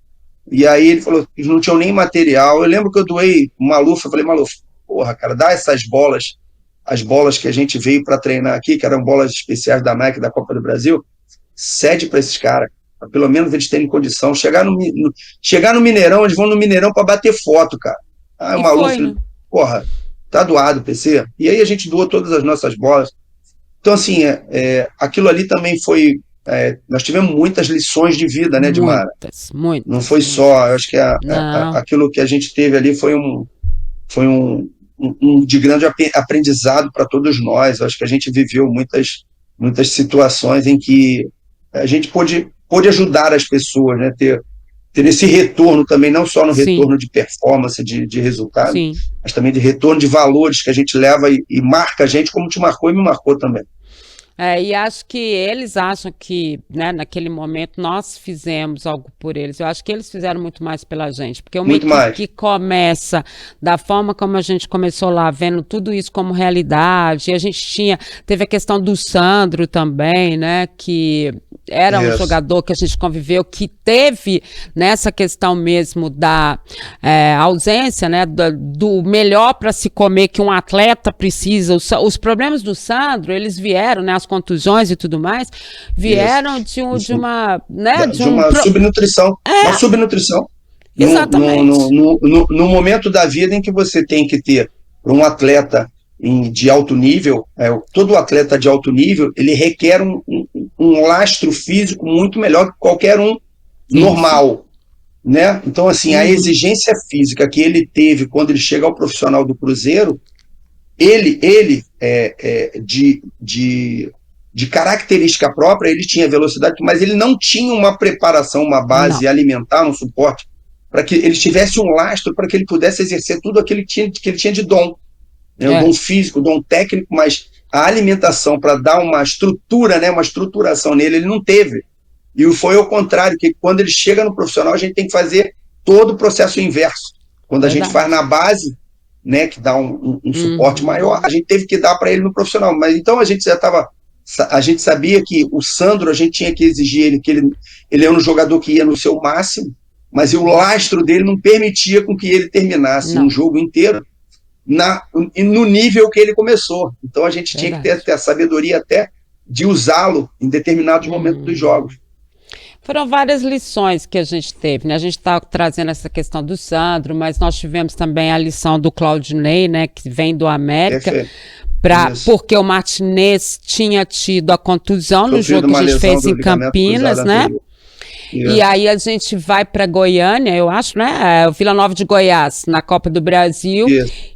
E aí ele falou, eles não tinham nem material. Eu lembro que eu doei o Maluf, eu falei, Maluf, porra, cara, dá essas bolas, as bolas que a gente veio para treinar aqui, que eram bolas especiais da Nike, da Copa do Brasil, cede para esses caras, pra pelo menos eles terem condição. Chegar no Mineirão, eles vão no Mineirão para bater foto, cara. O Maluf, né? Porra, tá doado, PC. E aí a gente doou todas as nossas bolas. Então, assim, aquilo ali também foi... nós tivemos muitas lições de vida, né, Edmara? Muitas. Não foi só, eu acho que aquilo que a gente teve ali foi um de grande aprendizado para todos nós. Eu acho que a gente viveu muitas situações em que a gente pôde ajudar as pessoas, né, ter esse retorno também, não só no retorno de performance, de resultado, mas também de retorno de valores que a gente leva e marca a gente, como te marcou e me marcou também. E acho que eles acham que, né, naquele momento nós fizemos algo por eles. Eu acho que eles fizeram muito mais pela gente, porque uma equipe que começa da forma como a gente começou lá, vendo tudo isso como realidade, e a gente teve a questão do Sandro também, né, que era um jogador que a gente conviveu, que teve nessa questão mesmo da ausência, né, do melhor para se comer que um atleta precisa. Os problemas do Sandro, eles vieram, né, as contusões e tudo mais, vieram de uma subnutrição. Uma subnutrição. Exatamente. No momento da vida em que você tem que ter, para um atleta de alto nível, todo atleta de alto nível, ele requer um lastro físico muito melhor que qualquer um normal, né? Então, assim, a exigência física que ele teve quando ele chega ao profissional do Cruzeiro, ele de característica própria, ele tinha velocidade, mas ele não tinha uma preparação, uma base alimentar, um suporte, para que ele tivesse um lastro para que ele pudesse exercer tudo aquilo que ele tinha de dom. Né? O dom físico, o dom técnico, mas a alimentação para dar uma estrutura, né, uma estruturação nele, ele não teve. E foi ao contrário, que quando ele chega no profissional, a gente tem que fazer todo o processo inverso. Quando a gente faz na base, né, que dá um suporte maior, a gente teve que dar para ele no profissional. Mas então a gente sabia que o Sandro, a gente tinha que exigir ele, que ele é um jogador que ia no seu máximo, mas o lastro dele não permitia com que ele terminasse um jogo inteiro no nível que ele começou. Então a gente tinha que ter a sabedoria até de usá-lo em determinados momentos dos jogos. Foram várias lições que a gente teve, né? A gente está trazendo essa questão do Sandro, mas nós tivemos também a lição do Claudinei, né? Que vem do América, porque o Martinez tinha tido a contusão no jogo que a gente fez em Campinas, né? E aí a gente vai para Goiânia, eu acho, né? O Vila Nova de Goiás, na Copa do Brasil.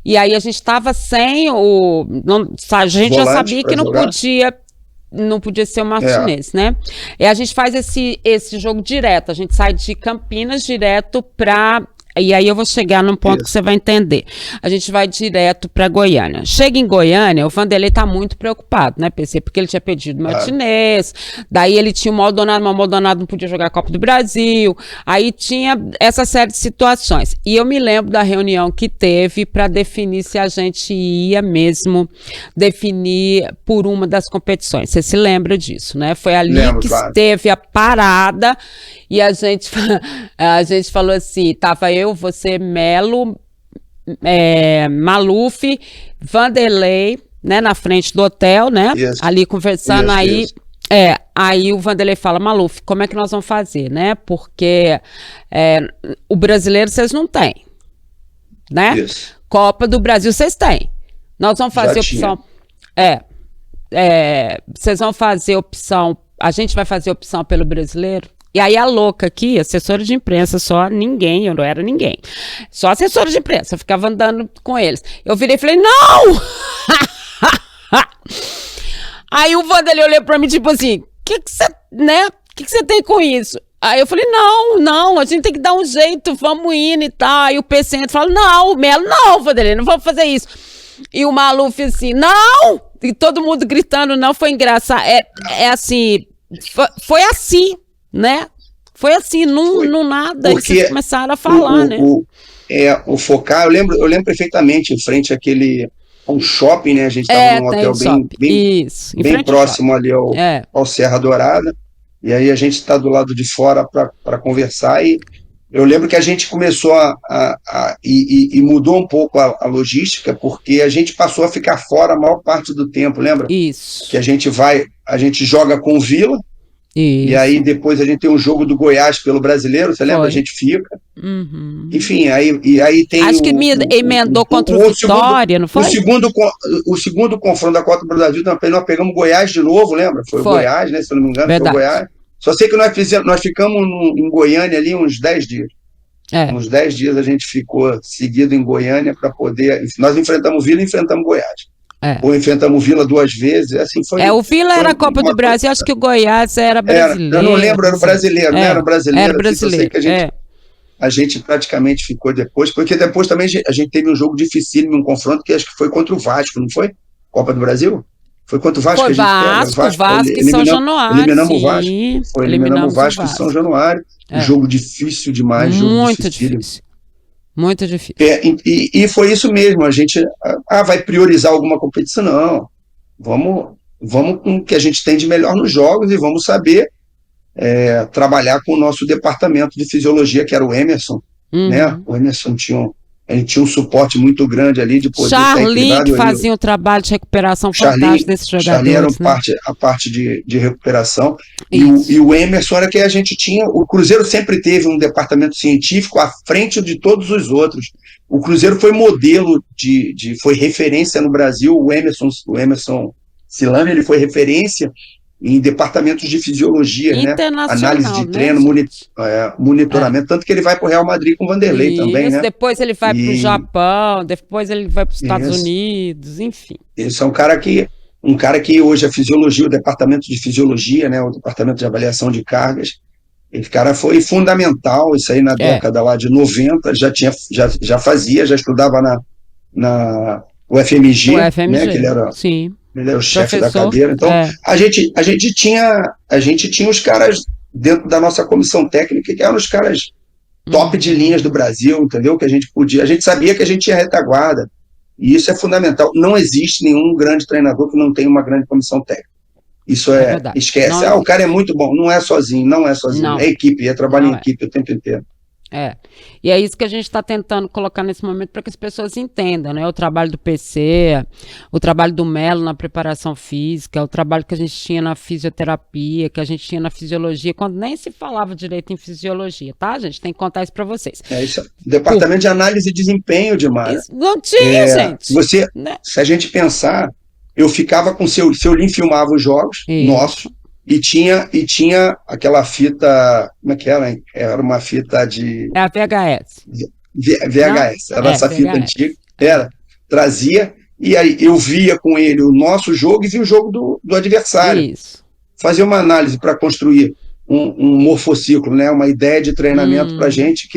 E aí a gente estava sem a gente já sabia que não podia ser o Martinez, né? E a gente faz esse jogo direto, a gente sai de Campinas direto para... E aí eu vou chegar num ponto que você vai entender. A gente vai direto para Goiânia. Chega em Goiânia, o Vanderlei tá muito preocupado, né, PC? Porque ele tinha pedido o Martinez, daí ele tinha o Maldonado, mas o Maldonado não podia jogar a Copa do Brasil, aí tinha essa série de situações. E eu me lembro da reunião que teve para definir se a gente ia mesmo definir por uma das competições. Você se lembra disso, né? Foi ali que teve a parada e a gente falou assim, tava eu, você, Melo, Maluf, Vanderlei, né, na frente do hotel, né, ali conversando, aí o Vanderlei fala, Maluf, como é que nós vamos fazer, né, porque o brasileiro vocês não têm, né, Copa do Brasil vocês têm, nós vamos fazer opção, vocês vão fazer opção, a gente vai fazer opção pelo brasileiro. E aí a louca aqui, assessora de imprensa, só ninguém, eu não era ninguém. Só assessora de imprensa, eu ficava andando com eles. Eu virei e falei, não! Aí o Vanderlei olhou pra mim, tipo assim, o que você tem com isso? Aí eu falei, não, a gente tem que dar um jeito, vamos indo e tal. Aí o PC entra e fala, não, Melo, não, Vanderlei, não vamos fazer isso. E o Maluf assim, não! E todo mundo gritando, não, foi engraçado. Assim, foi assim. Né? Foi assim, não nada, e vocês começaram a falar, né? O Focar, eu lembro perfeitamente, em frente ao shopping, né? A gente estava num hotel bem próximo ali ao Serra Dourada, e aí a gente está do lado de fora para conversar, e eu lembro que a gente começou e mudou um pouco a logística, porque a gente passou a ficar fora a maior parte do tempo, lembra? Isso. Que a gente joga com o Vila, e aí depois a gente tem um jogo do Goiás pelo Brasileiro, você lembra? A gente fica. Enfim, aí tem... Acho que emendou contra o Vitória, não foi? O segundo confronto da Copa do Brasil, nós pegamos Goiás de novo, lembra? Foi o Goiás, né? Se eu não me engano, foi o Goiás. Só sei que nós ficamos em Goiânia ali uns 10 dias. Uns 10 dias a gente ficou seguido em Goiânia para poder... Nós enfrentamos o Vila e enfrentamos Goiás. Ou enfrentamos o Vila 2 vezes, assim foi. O Vila era a Copa do Brasil, acho que o Goiás era brasileiro. Eu não lembro, era o brasileiro, não era o brasileiro. Era brasileiro. Assim, eu sei que a gente praticamente ficou depois, porque depois também a gente teve um jogo dificílimo, um confronto que acho que foi contra o Vasco, não foi? Copa do Brasil? Foi contra o Vasco que a gente pega. Vasco e São Januário. Eliminamos o Vasco. Eliminamos o Vasco e São Januário. Jogo difícil demais, muito difícil. Muito difícil. E foi isso mesmo, a gente vai priorizar alguma competição, não. Vamos com o que a gente tem de melhor nos jogos e vamos saber trabalhar com o nosso departamento de fisiologia, que era o Emerson, né? O Emerson A gente tinha um suporte muito grande ali de poder estar Charlie, equilibrado. que fazia um trabalho de recuperação Charlie, fantástico desses Charlie era jogadores, né? a parte de recuperação. Isso. E o Emerson era que a gente tinha. O Cruzeiro sempre teve um departamento científico à frente de todos os outros. O Cruzeiro foi modelo foi referência no Brasil. O Emerson Silame, ele foi referência em departamentos de fisiologia, né? Internacional, Análise de né, treino, monitoramento, tanto que ele vai para o Real Madrid com o Vanderlei também, né? Depois ele vai para o Japão, depois ele vai para os Estados Unidos, enfim. Esse é um cara que hoje a fisiologia, o departamento de fisiologia, né? O departamento de avaliação de cargas, esse cara foi fundamental. Isso aí na década lá de 90, já fazia, já estudava na UFMG, né? Que ele era... Sim. Ele era o chefe da cadeira. Então, a gente tinha os caras dentro da nossa comissão técnica, que eram os caras top de linhas do Brasil, entendeu? Que a gente sabia que a gente tinha retaguarda. E isso é fundamental. Não existe nenhum grande treinador que não tenha uma grande comissão técnica. Isso esquece. O cara é muito bom. Não é sozinho. Não. É equipe, é trabalho em equipe o tempo inteiro. E é isso que a gente está tentando colocar nesse momento para que as pessoas entendam, né? O trabalho do PC, o trabalho do Melo na preparação física, o trabalho que a gente tinha na fisioterapia, que a gente tinha na fisiologia, quando nem se falava direito em fisiologia, tá? A gente tem que contar isso para vocês. Isso. Departamento de análise e desempenho, Dimara. Não tinha, gente. Se a gente pensar, eu ficava com o seu Lim, filmava os jogos nossos. E tinha aquela fita, como é que era? Era uma fita de... É a VHS. VHS, era essa fita antiga. Trazia, e aí eu via com ele o nosso jogo e via o jogo do adversário. Isso. Fazia uma análise para construir um morfociclo, né? Uma ideia de treinamento para a gente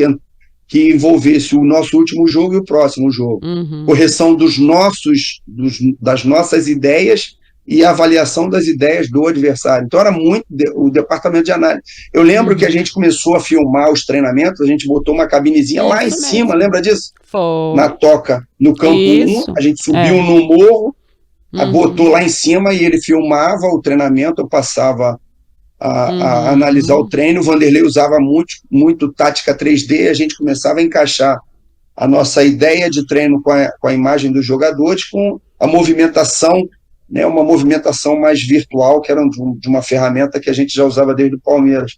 que envolvesse o nosso último jogo e o próximo jogo. Correção das nossas ideias e a avaliação das ideias do adversário. Então era muito o departamento de análise. Eu lembro que a gente começou a filmar os treinamentos, a gente botou uma cabinezinha lá em cima, lembra disso? Foi. Na toca, no campo 1, a gente subiu no morro, botou lá em cima e ele filmava o treinamento, eu passava a analisar o treino. O Vanderlei usava muito tática 3D, a gente começava a encaixar a nossa ideia de treino com a imagem dos jogadores, com a movimentação, né, uma movimentação mais virtual, que era de uma ferramenta que a gente já usava desde o Palmeiras.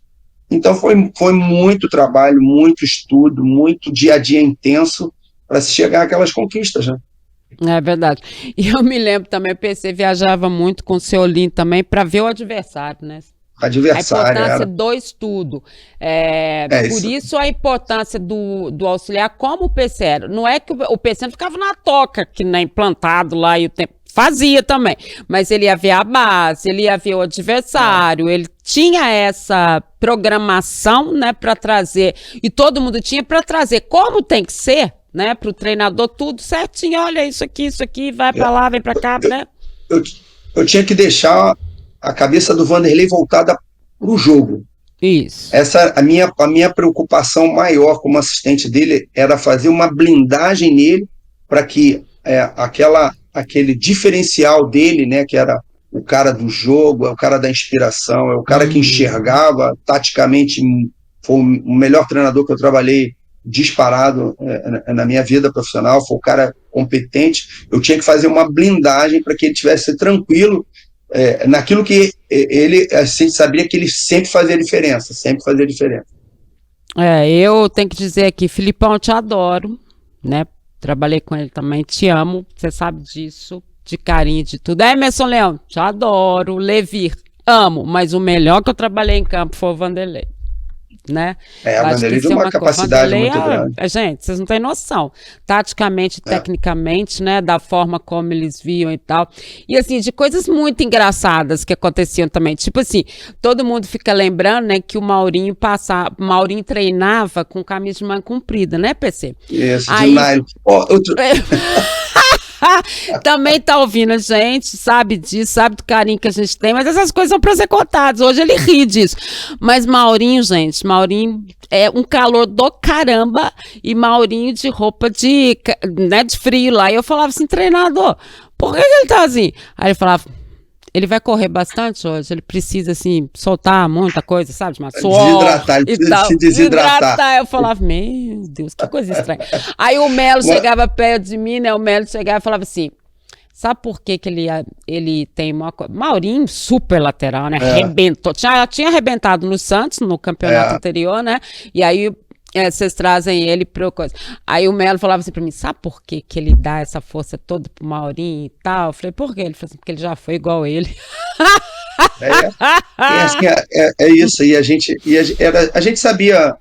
Então foi muito trabalho, muito estudo, muito dia a dia intenso para se chegar àquelas conquistas, né? É verdade. E eu me lembro também, o PC viajava muito com o seu Lim também para ver o adversário, né? A importância do estudo. Por isso a importância do auxiliar, como o PC era. Não é que o PC não ficava na toca, que nem plantado lá e o tempo. Fazia também, mas ele ia ver a base, ele ia ver o adversário, ele tinha essa programação, né, para trazer, e todo mundo tinha para trazer como tem que ser, né, para o treinador, tudo certinho, olha isso aqui, vai para lá, vem para cá, né? Eu tinha que deixar a cabeça do Vanderlei voltada para o jogo. Isso. A minha preocupação maior como assistente dele era fazer uma blindagem nele para que aquele diferencial dele, né, que era o cara do jogo, é o cara da inspiração, é o cara que enxergava taticamente. Foi o melhor treinador que eu trabalhei disparado na minha vida profissional, foi o cara competente. Eu tinha que fazer uma blindagem para que ele estivesse tranquilo naquilo que ele assim, sabia que ele sempre fazia diferença, Eu tenho que dizer aqui, Filipão, eu te adoro, né? Trabalhei com ele também, te amo, você sabe disso, de carinho, de tudo. Emerson Leão, te adoro. Levir, amo, mas o melhor que eu trabalhei em campo foi o Vanderlei, né? O Vanderlei de uma capacidade muito grande. Gente, vocês não têm noção, taticamente, tecnicamente, né, da forma como eles viam e tal, e assim, de coisas muito engraçadas que aconteciam também, tipo assim, todo mundo fica lembrando, né, que o Maurinho treinava com camisa de manga comprida, né, PC? Isso, de nylon. Também tá ouvindo a gente, sabe disso, sabe do carinho que a gente tem, mas essas coisas são para ser contadas. Hoje ele ri disso. Mas Maurinho, gente, é um calor do caramba, e Maurinho de roupa de frio lá. E eu falava assim, treinador, por que ele tá assim? Aí ele falava, ele vai correr bastante hoje, ele precisa, assim, soltar muita coisa, sabe? Suor, desidratar, ele precisa se desidratar. Eu falava, meu meu Deus, que coisa estranha. Aí o Melo chegava perto de mim, né? O Melo chegava e falava assim, sabe por que que ele tem uma coisa? Maurinho, super lateral, né? Arrebentou. Tinha arrebentado no Santos, no campeonato anterior, né? E aí vocês trazem ele pra coisa. Aí o Melo falava assim pra mim, sabe por que que ele dá essa força toda pro Maurinho e tal? Eu falei, por quê? Ele falou assim, porque ele já foi igual a ele. É isso, e a gente sabia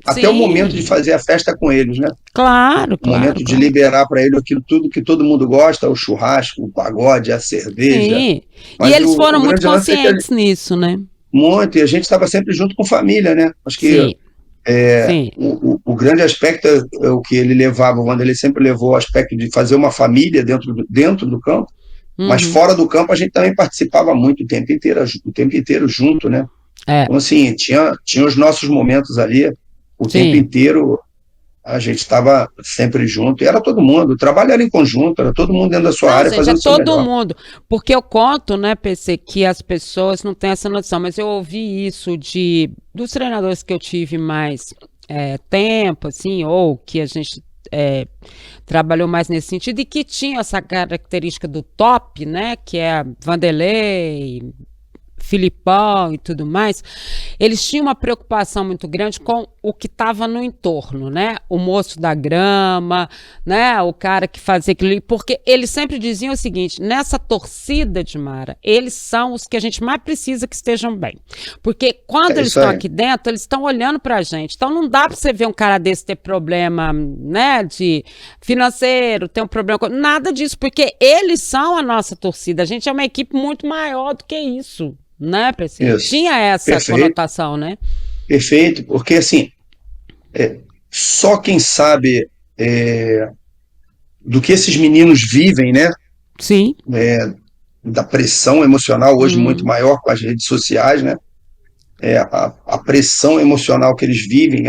até o momento de fazer a festa com eles, né? Claro, O momento de liberar para ele aquilo tudo que todo mundo gosta, o churrasco, o pagode, a cerveja. Sim. Mas e eles foram o muito grande lance é que conscientes nisso, né? muito, e a gente estava sempre junto com família, né? Acho que Sim. o grande aspecto é o que ele levava, o Vanderlei sempre levou o aspecto de fazer uma família dentro do campo, mas fora do campo a gente também participava muito o tempo inteiro junto, né? Então, assim, tinha os nossos momentos ali, o tempo inteiro a gente estava sempre junto, e era todo mundo, o trabalho era em conjunto, era todo mundo dentro da sua área, gente, fazendo o seu todo melhor. mundo, porque eu conto, né, PC, que as pessoas não têm essa noção, mas eu ouvi isso dos treinadores que eu tive mais tempo, assim, ou que a gente trabalhou mais nesse sentido, e que tinha essa característica do top, né, que é Vanderlei, Filipão e tudo mais, eles tinham uma preocupação muito grande com o que estava no entorno, né? O moço da grama, né? O cara que fazia aquilo, porque eles sempre diziam o seguinte, nessa torcida de Mara, eles são os que a gente mais precisa que estejam bem. Porque quando eles estão aqui dentro, eles estão olhando pra gente. Então não dá pra você ver um cara desse ter problema, né, de financeiro, ter um problema com... Nada disso, porque eles são a nossa torcida. A gente é uma equipe muito maior do que isso. Né, PC? Tinha essa conotação, né? Perfeito, porque assim, só quem sabe do que esses meninos vivem, né? Sim. Da pressão emocional hoje muito maior com as redes sociais, né? A pressão emocional que eles vivem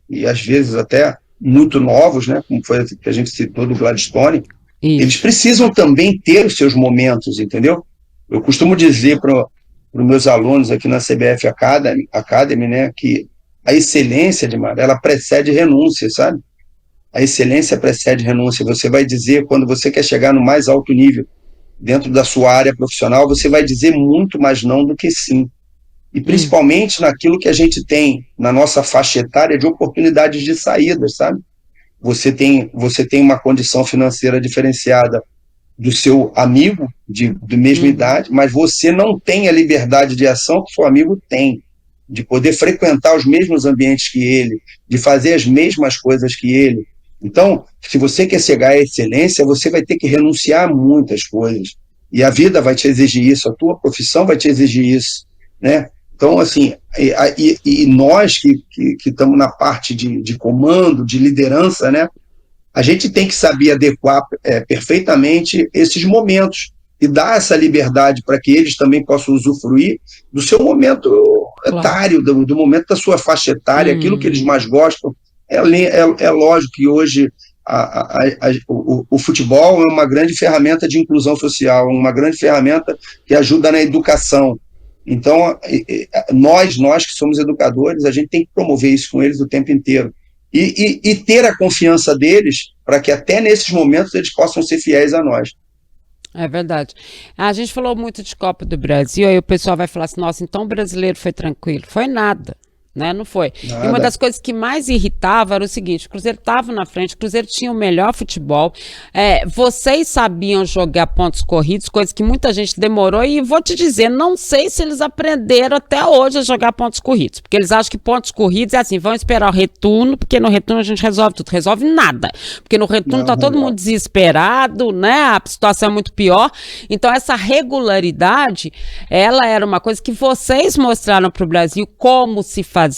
e às vezes até muito novos, né? Como foi que a gente citou do Gladstone, eles precisam também ter os seus momentos, entendeu? Eu costumo dizer para os meus alunos aqui na CBF Academy, né, que a excelência, Edmar, ela precede renúncia, sabe? A excelência precede renúncia. Você vai dizer, quando você quer chegar no mais alto nível dentro da sua área profissional, você vai dizer muito mais não do que sim. E principalmente naquilo que a gente tem na nossa faixa etária de oportunidades de saída, sabe? Você tem uma condição financeira diferenciada do seu amigo de mesma idade, mas você não tem a liberdade de ação que o seu amigo tem, de poder frequentar os mesmos ambientes que ele, de fazer as mesmas coisas que ele. Então, se você quer chegar à excelência, você vai ter que renunciar a muitas coisas, e a vida vai te exigir isso, a tua profissão vai te exigir isso, né? Então, assim, e nós que estamos na parte de comando, de liderança, né? A gente tem que saber adequar perfeitamente esses momentos e dar essa liberdade para que eles também possam usufruir do seu momento etário, do momento da sua faixa etária, aquilo que eles mais gostam. É lógico que hoje o futebol é uma grande ferramenta de inclusão social, uma grande ferramenta que ajuda na educação. Então, nós que somos educadores, a gente tem que promover isso com eles o tempo inteiro. E ter a confiança deles para que até nesses momentos eles possam ser fiéis a nós. É verdade. A gente falou muito de Copa do Brasil, aí o pessoal vai falar assim, nossa, então o brasileiro foi tranquilo. Foi nada. Né? Não foi. Nada. E uma das coisas que mais irritava era o seguinte, o Cruzeiro estava na frente, o Cruzeiro tinha o melhor futebol, vocês sabiam jogar pontos corridos, coisa que muita gente demorou, e vou te dizer, não sei se eles aprenderam até hoje a jogar pontos corridos, porque eles acham que pontos corridos é assim, vão esperar o retorno, porque no retorno a gente resolve tudo, resolve nada, porque no retorno tá todo mundo desesperado, né, a situação é muito pior, então essa regularidade, ela era uma coisa que vocês mostraram para o Brasil como se fazer,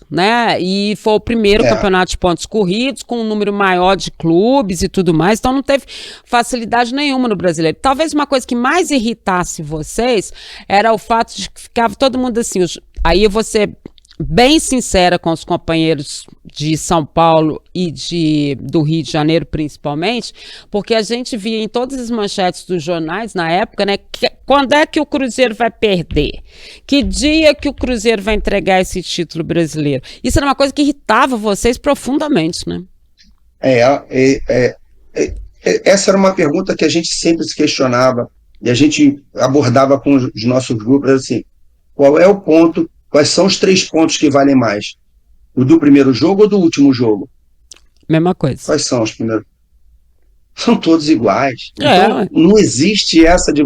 né? E foi o primeiro campeonato de pontos corridos, com um número maior de clubes e tudo mais, então não teve facilidade nenhuma no brasileiro. Talvez uma coisa que mais irritasse vocês era o fato de que ficava todo mundo assim, aí eu vou ser bem sincera com os companheiros de São Paulo e do Rio de Janeiro, principalmente, porque a gente via em todas as manchetes dos jornais na época, né, quando é que o Cruzeiro vai perder? Que dia que o Cruzeiro vai entregar esse título brasileiro? Isso era uma coisa que irritava vocês profundamente, né? Essa era uma pergunta que a gente sempre se questionava e a gente abordava com os nossos grupos, assim, qual é o ponto, quais são os 3 pontos que valem mais? O do primeiro jogo ou do último jogo? Mesma coisa. Quais são os primeiros? São todos iguais. É. Então, não existe essa de...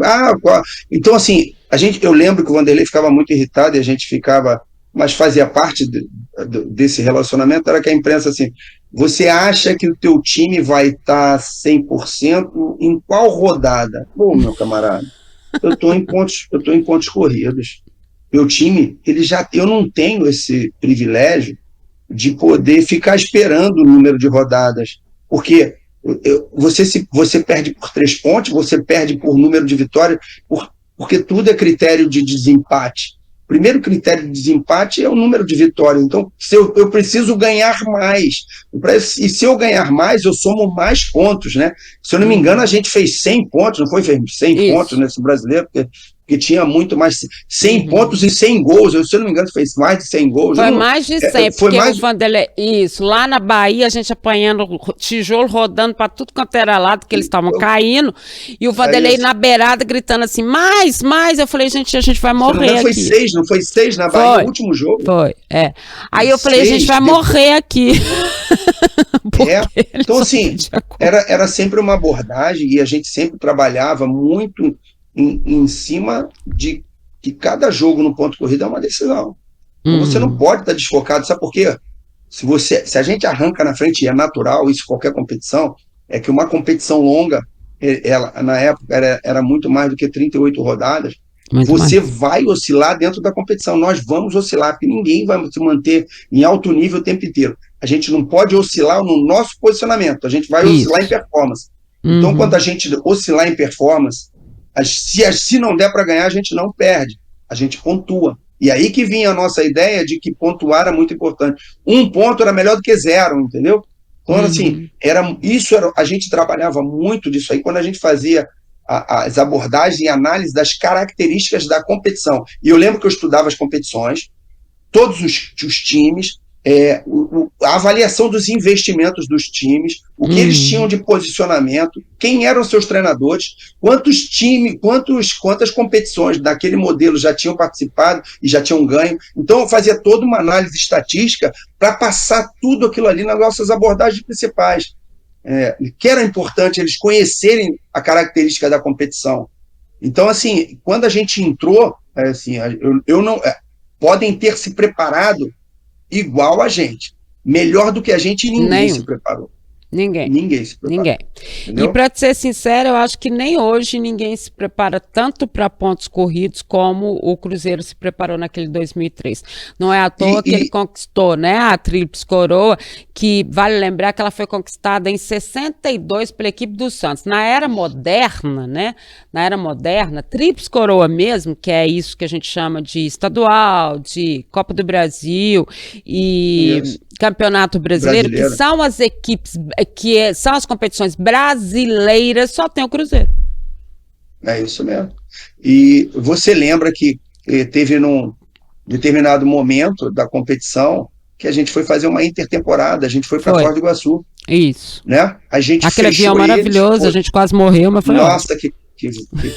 Então, assim, eu lembro que o Vanderlei ficava muito irritado e a gente ficava... Mas fazia parte desse relacionamento, era que a imprensa, assim, você acha que o teu time vai estar 100% em qual rodada? Pô, meu camarada, eu estou em pontos corridos. Meu time, eu não tenho esse privilégio de poder ficar esperando o número de rodadas, porque você perde por 3 pontos, você perde por número de vitórias, porque tudo é critério de desempate. O primeiro critério de desempate é o número de vitórias. Então, eu preciso ganhar mais. E se eu ganhar mais, eu somo mais pontos, né? Se eu não me engano, a gente fez 100 pontos, não foi? Fez 100 pontos nesse brasileiro, porque tinha muito mais 100 pontos e 100 gols. Se eu não me engano, fez mais de 100 gols. Foi mais de 100, porque o Vanderlei... Isso, lá na Bahia, a gente apanhando tijolo, rodando para tudo quanto era lado, porque eles estavam caindo, e o Vanderlei na beirada, gritando assim, mais. Eu falei, gente, a gente vai morrer aqui. Não foi 6 na Bahia, no último jogo? Foi, é. Aí eu falei, a gente vai morrer aqui. Então, assim, era sempre uma abordagem, e a gente sempre trabalhava muito em cima de que cada jogo no ponto corrido é uma decisão. Então, você não pode estar desfocado, sabe por quê? Se a gente arranca na frente, e é natural isso, qualquer competição, é que uma competição longa, na época era muito mais do que 38 rodadas, você vai oscilar dentro da competição, nós vamos oscilar, porque ninguém vai se manter em alto nível o tempo inteiro. A gente não pode oscilar no nosso posicionamento, a gente vai oscilar em performance. Então, quando a gente oscilar em performance, se não der para ganhar, a gente não perde, a gente pontua. E aí que vinha a nossa ideia de que pontuar era muito importante. 1 ponto era melhor do que 0, entendeu? Então, assim, a gente trabalhava muito disso aí, quando a gente fazia as abordagens e análise das características da competição. E eu lembro que eu estudava as competições, todos os times, a avaliação dos investimentos dos times, o que eles tinham de posicionamento, quem eram seus treinadores, quantas competições daquele modelo já tinham participado e já tinham ganho. Então eu fazia toda uma análise estatística para passar tudo aquilo ali nas nossas abordagens principais. Que era importante eles conhecerem a característica da competição. Então, assim, quando a gente entrou, podem ter se preparado igual a gente. Melhor do que a gente, ninguém se preparou. Ninguém se preparou. Ninguém. E para ser sincero, eu acho que nem hoje ninguém se prepara tanto para pontos corridos como o Cruzeiro se preparou naquele 2003. Não é à toa que ele conquistou, né, a Tríplice Coroa, que vale lembrar que ela foi conquistada em 62 pela equipe do Santos. Na era moderna, né? Na era moderna, Tríplice Coroa mesmo, que é isso que a gente chama de estadual, de Copa do Brasil e Campeonato Brasileiro, que são as equipes, são as competições brasileiras, só tem o Cruzeiro. É isso mesmo. E você lembra que teve num determinado momento da competição que a gente foi fazer uma intertemporada, a gente foi para Foz do Iguaçu. Isso. Né? A gente aquele avião maravilhoso, a gente quase morreu, mas foi nossa, que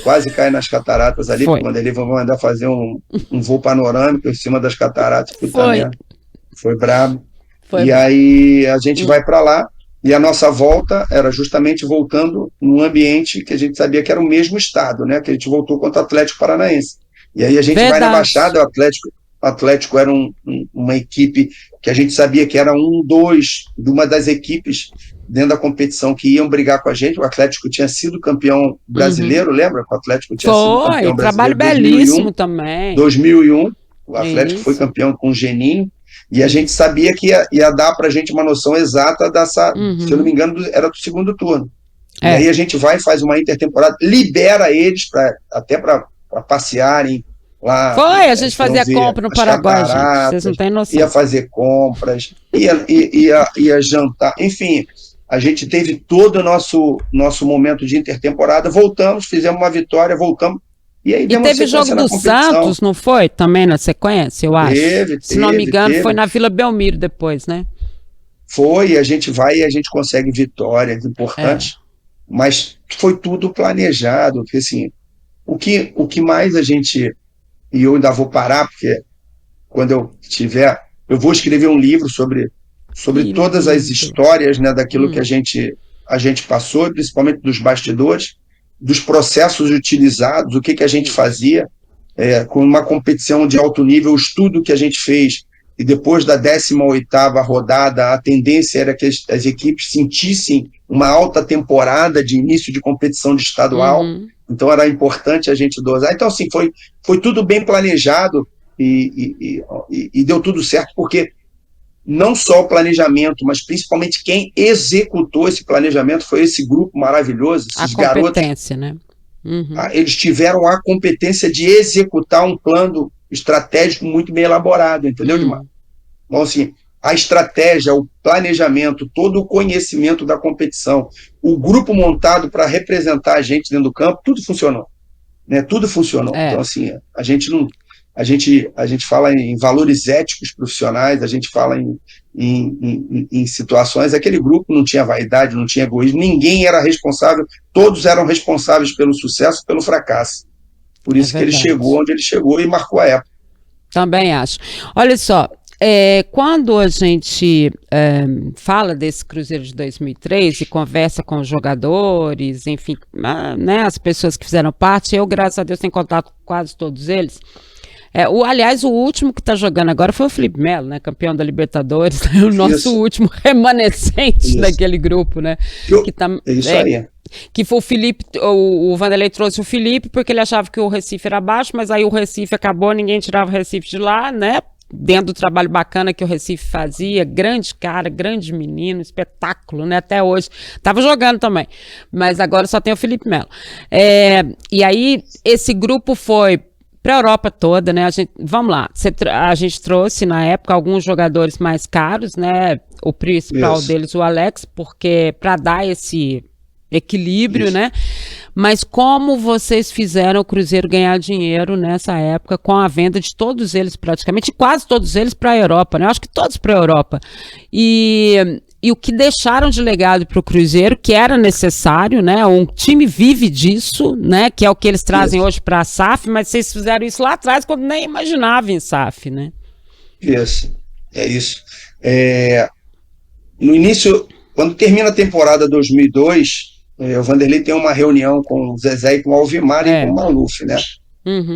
quase cai nas cataratas ali, quando ele vai mandar fazer um voo panorâmico em cima das cataratas. Foi brabo. Aí a gente vai para lá, e a nossa volta era justamente voltando num ambiente que a gente sabia que era o mesmo estado, né? Que a gente voltou contra o Atlético Paranaense. E aí a gente vai na Baixada, o Atlético era uma equipe que a gente sabia que era de uma das equipes dentro da competição que iam brigar com a gente. O Atlético tinha sido campeão brasileiro, lembra? O Atlético tinha sido campeão brasileiro. Trabalho belíssimo também. 2001, o Atlético foi campeão com o Geninho. E a gente sabia que ia dar pra gente uma noção exata dessa, se eu não me engano, era do segundo turno. E aí a gente vai e faz uma intertemporada, libera eles até para passearem lá. A gente fazia compra no Paraguai, gente. Vocês não têm noção. Ia fazer compras, ia jantar, enfim. A gente teve todo o nosso momento de intertemporada, voltamos, fizemos uma vitória, voltamos. E aí teve jogo do Santos, não foi? Também na sequência, eu acho. Se não me engano, foi na Vila Belmiro depois, né? a gente vai e a gente consegue vitórias importantes, mas foi tudo planejado, porque assim, o que mais a gente, e eu ainda vou parar, porque quando eu vou escrever um livro sobre Que todas as lindo. histórias, né, daquilo que a gente passou, principalmente dos bastidores, dos processos utilizados, o que a gente fazia, com uma competição de alto nível, o estudo que a gente fez, e depois da 18ª rodada, a tendência era que as equipes sentissem uma alta temporada de início de competição de estadual, então era importante a gente dosar. Então, assim, foi tudo bem planejado e deu tudo certo, porque não só o planejamento, mas principalmente quem executou esse planejamento foi esse grupo maravilhoso, A esses garotos. competência, né? Eles tiveram a competência de executar um plano estratégico muito bem elaborado, entendeu, Dimar? Então, assim, a estratégia, o planejamento, todo o conhecimento da competição, o grupo montado para representar a gente dentro do campo, tudo funcionou, né? Tudo funcionou. Então, assim, a gente não... A gente fala em valores éticos profissionais, a gente fala em situações, aquele grupo não tinha vaidade, não tinha egoísmo, ninguém era responsável, todos eram responsáveis pelo sucesso e pelo fracasso. Por isso que ele chegou onde ele chegou e marcou a época. Também acho. Olha só, quando a gente fala desse Cruzeiro de 2003 e conversa com os jogadores, enfim, né, as pessoas que fizeram parte, eu, graças a Deus, tenho contato com quase todos eles. Aliás, o último que está jogando agora foi o Felipe Melo, né? Campeão da Libertadores, o nosso último remanescente daquele grupo, né? Isso aí. Que foi o Felipe, o Vanderlei trouxe o Felipe porque ele achava que o Recife era baixo, mas aí o Recife acabou, ninguém tirava o Recife de lá, né? Dentro do trabalho bacana que o Recife fazia, grande cara, grande menino, espetáculo, né? Até hoje. Tava jogando também, mas agora só tem o Felipe Melo. E aí, esse grupo foi para a Europa toda, né? Vamos lá, a gente trouxe na época alguns jogadores mais caros, né? O principal deles, o Alex, porque para dar esse equilíbrio, né? Mas como vocês fizeram o Cruzeiro ganhar dinheiro nessa época com a venda de todos eles praticamente, quase todos eles para a Europa, né? Eu acho que todos para a Europa. E o que deixaram de legado para o Cruzeiro, que era necessário, né? Um time vive disso, né? Que é o que eles trazem hoje para a SAF, mas vocês fizeram isso lá atrás quando nem imaginavam em SAF, né? Isso, é isso. No início, quando termina a temporada 2002, o Vanderlei tem uma reunião com o Zezé e com o Alvimar e com o Maluf, né?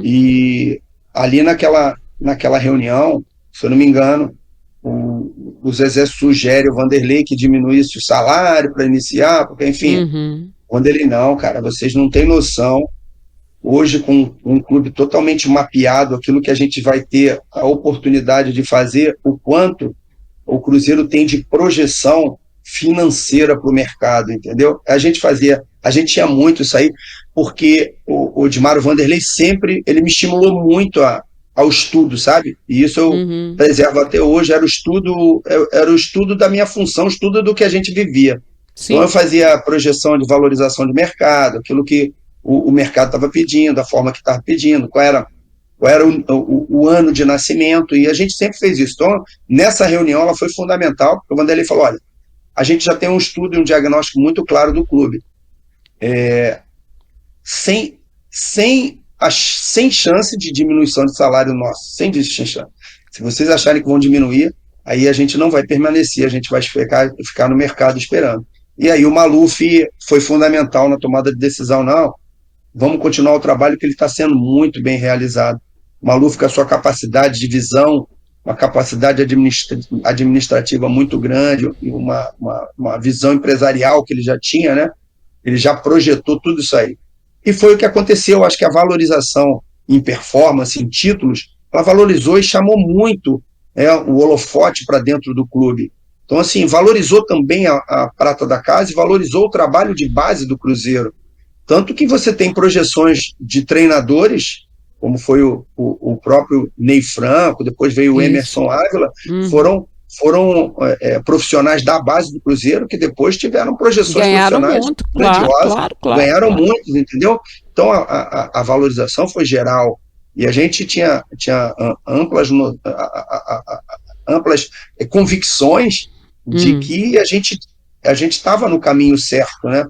E ali naquela reunião, se eu não me engano, o Zezé sugere ao Vanderlei que diminuísse o salário para iniciar, porque, enfim, o Vanderlei, não, cara, vocês não têm noção, hoje com um clube totalmente mapeado, aquilo que a gente vai ter a oportunidade de fazer, o quanto o Cruzeiro tem de projeção financeira para o mercado, entendeu? A gente tinha muito isso aí, porque o Dimar, o Vanderlei sempre, ele me estimulou muito ao estudo, sabe? E isso eu preservo até hoje, era o estudo da minha função, o estudo do que a gente vivia. Sim. Então eu fazia a projeção de valorização de mercado, aquilo que o mercado estava pedindo, a forma que estava pedindo, qual era o ano de nascimento, e a gente sempre fez isso. Então, nessa reunião, ela foi fundamental, porque o Vanderlei falou, olha, a gente já tem um estudo e um diagnóstico muito claro do clube. Sem chance de diminuição de salário nosso, sem chance. Se vocês acharem que vão diminuir, aí a gente não vai permanecer, a gente vai ficar no mercado esperando. E aí o Maluf foi fundamental na tomada de decisão, não, vamos continuar o trabalho que ele está sendo muito bem realizado. O Maluf, com a sua capacidade de visão, uma capacidade administrativa muito grande, e uma visão empresarial que ele já tinha, né? Ele já projetou tudo isso aí. E foi o que aconteceu, acho que a valorização em performance, em títulos, ela valorizou e chamou muito o holofote para dentro do clube. Então, assim, valorizou também a prata da casa e valorizou o trabalho de base do Cruzeiro. Tanto que você tem projeções de treinadores, como foi o próprio Ney Franco, depois veio o Emerson Ávila, foram profissionais da base do Cruzeiro que depois tiveram projeções profissionais muito, grandiosas, ganharam muitos, entendeu? Então a valorização foi geral e a gente tinha amplas convicções de que a gente estava no caminho certo, né?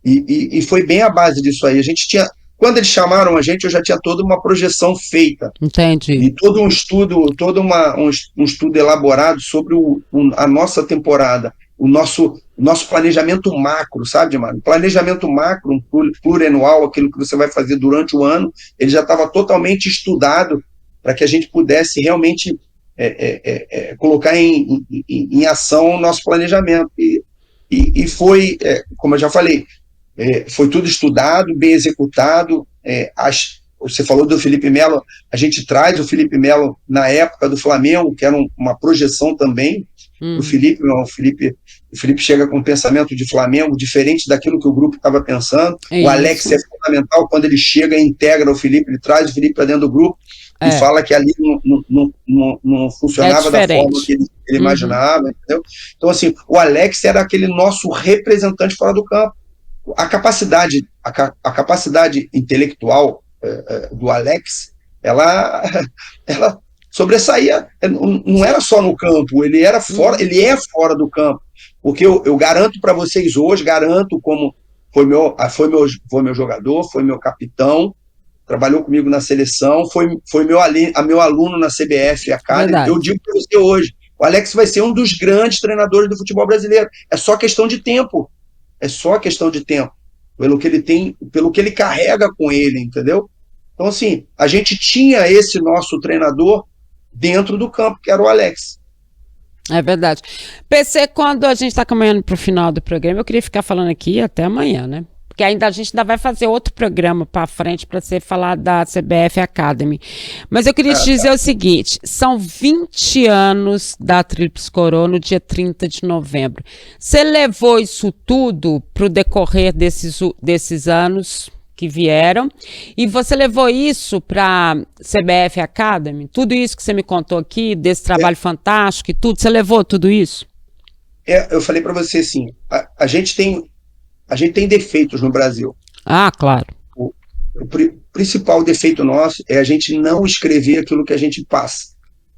E foi bem a base disso aí. A gente tinha, quando eles chamaram a gente, eu já tinha toda uma projeção feita. Entendi. E todo um estudo, um estudo elaborado sobre a nossa temporada, o nosso planejamento macro, sabe, Dimar? O planejamento macro, um plurianual, aquilo que você vai fazer durante o ano, ele já estava totalmente estudado para que a gente pudesse realmente colocar em ação o nosso planejamento. E foi, como eu já falei, foi tudo estudado, bem executado. Você falou do Felipe Melo, a gente traz o Felipe Melo na época do Flamengo, que era uma projeção também para o Felipe. O Felipe chega com um pensamento de Flamengo diferente daquilo que o grupo estava pensando. O Alex é fundamental, quando ele chega e integra o Felipe, ele traz o Felipe para dentro do grupo e fala que ali não funcionava da forma que ele imaginava, entendeu? Então, assim, o Alex era aquele nosso representante fora do campo. A capacidade intelectual do Alex, ela sobressaía, não era só no campo, ele era fora, ele é fora do campo, porque eu garanto para vocês hoje, garanto como foi meu jogador, foi meu capitão, trabalhou comigo na seleção, foi meu aluno na CBF Academy. Verdade. Eu digo para você hoje, o Alex vai ser um dos grandes treinadores do futebol brasileiro, é só questão de tempo. É só questão de tempo, pelo que ele tem, pelo que ele carrega com ele, entendeu? Então, assim, a gente tinha esse nosso treinador dentro do campo, que era o Alex. É verdade. PC, quando a gente está caminhando para o final do programa, eu queria ficar falando aqui até amanhã, né? Porque a gente ainda vai fazer outro programa para frente para você falar da CBF Academy. Mas eu queria te dizer o seguinte, são 20 anos da Tríplice Coroa no dia 30 de novembro. Você levou isso tudo para o decorrer desses anos que vieram e você levou isso para a CBF Academy? Tudo isso que você me contou aqui, desse trabalho fantástico e tudo, você levou tudo isso? Eu falei para você assim, a gente tem defeitos no Brasil. Ah, claro. O principal defeito nosso é a gente não escrever aquilo que a gente passa.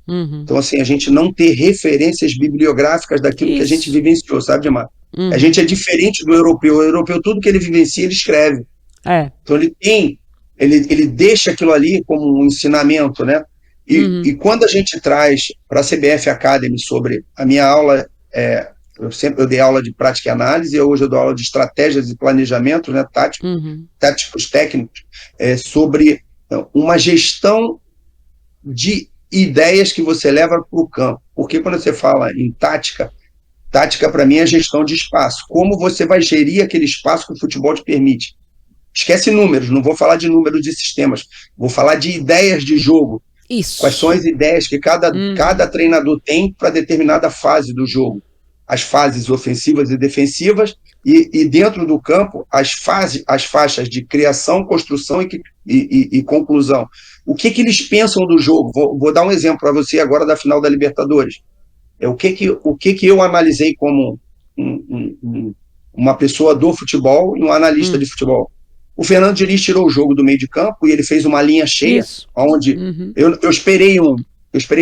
Então, assim, a gente não ter referências bibliográficas daquilo que a gente vivenciou, sabe, Dimar? A gente é diferente do europeu. O europeu, tudo que ele vivencia, ele escreve. Então, ele deixa aquilo ali como um ensinamento, né? E quando a gente traz para a CBF Academy sobre a minha aula... Eu dei aula de prática e análise, e hoje eu dou aula de estratégias e planejamento, né, táticos técnicos, sobre uma gestão de ideias que você leva para o campo. Porque quando você fala em tática para mim é gestão de espaço. Como você vai gerir aquele espaço que o futebol te permite. Esquece números, não vou falar de números de sistemas, vou falar de ideias de jogo. Isso. Quais são as ideias que cada treinador tem para determinada fase do jogo. As fases ofensivas e defensivas, e dentro do campo, as faixas de criação, construção e conclusão. O que eles pensam do jogo? Vou dar um exemplo para você agora da final da Libertadores. O que eu analisei como uma pessoa do futebol e um analista de futebol. O Fernando Diniz tirou o jogo do meio de campo e ele fez uma linha cheia, onde eu esperei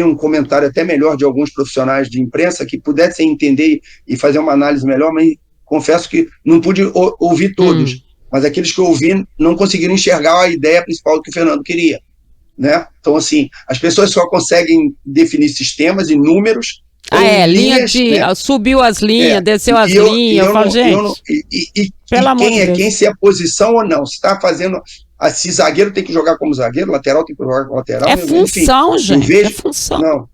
um comentário até melhor de alguns profissionais de imprensa que pudessem entender e fazer uma análise melhor, mas confesso que não pude ouvir todos, mas aqueles que eu ouvi não conseguiram enxergar a ideia principal do que o Fernando queria, né? Então, assim, as pessoas só conseguem definir sistemas e números. Linha de... Né? Subiu as linhas, desceu as linhas, eu falo, gente... Quem se é posição ou não, se está fazendo... Se zagueiro tem que jogar como zagueiro, lateral tem que jogar como lateral. É função, enfim, gente. É função. Não,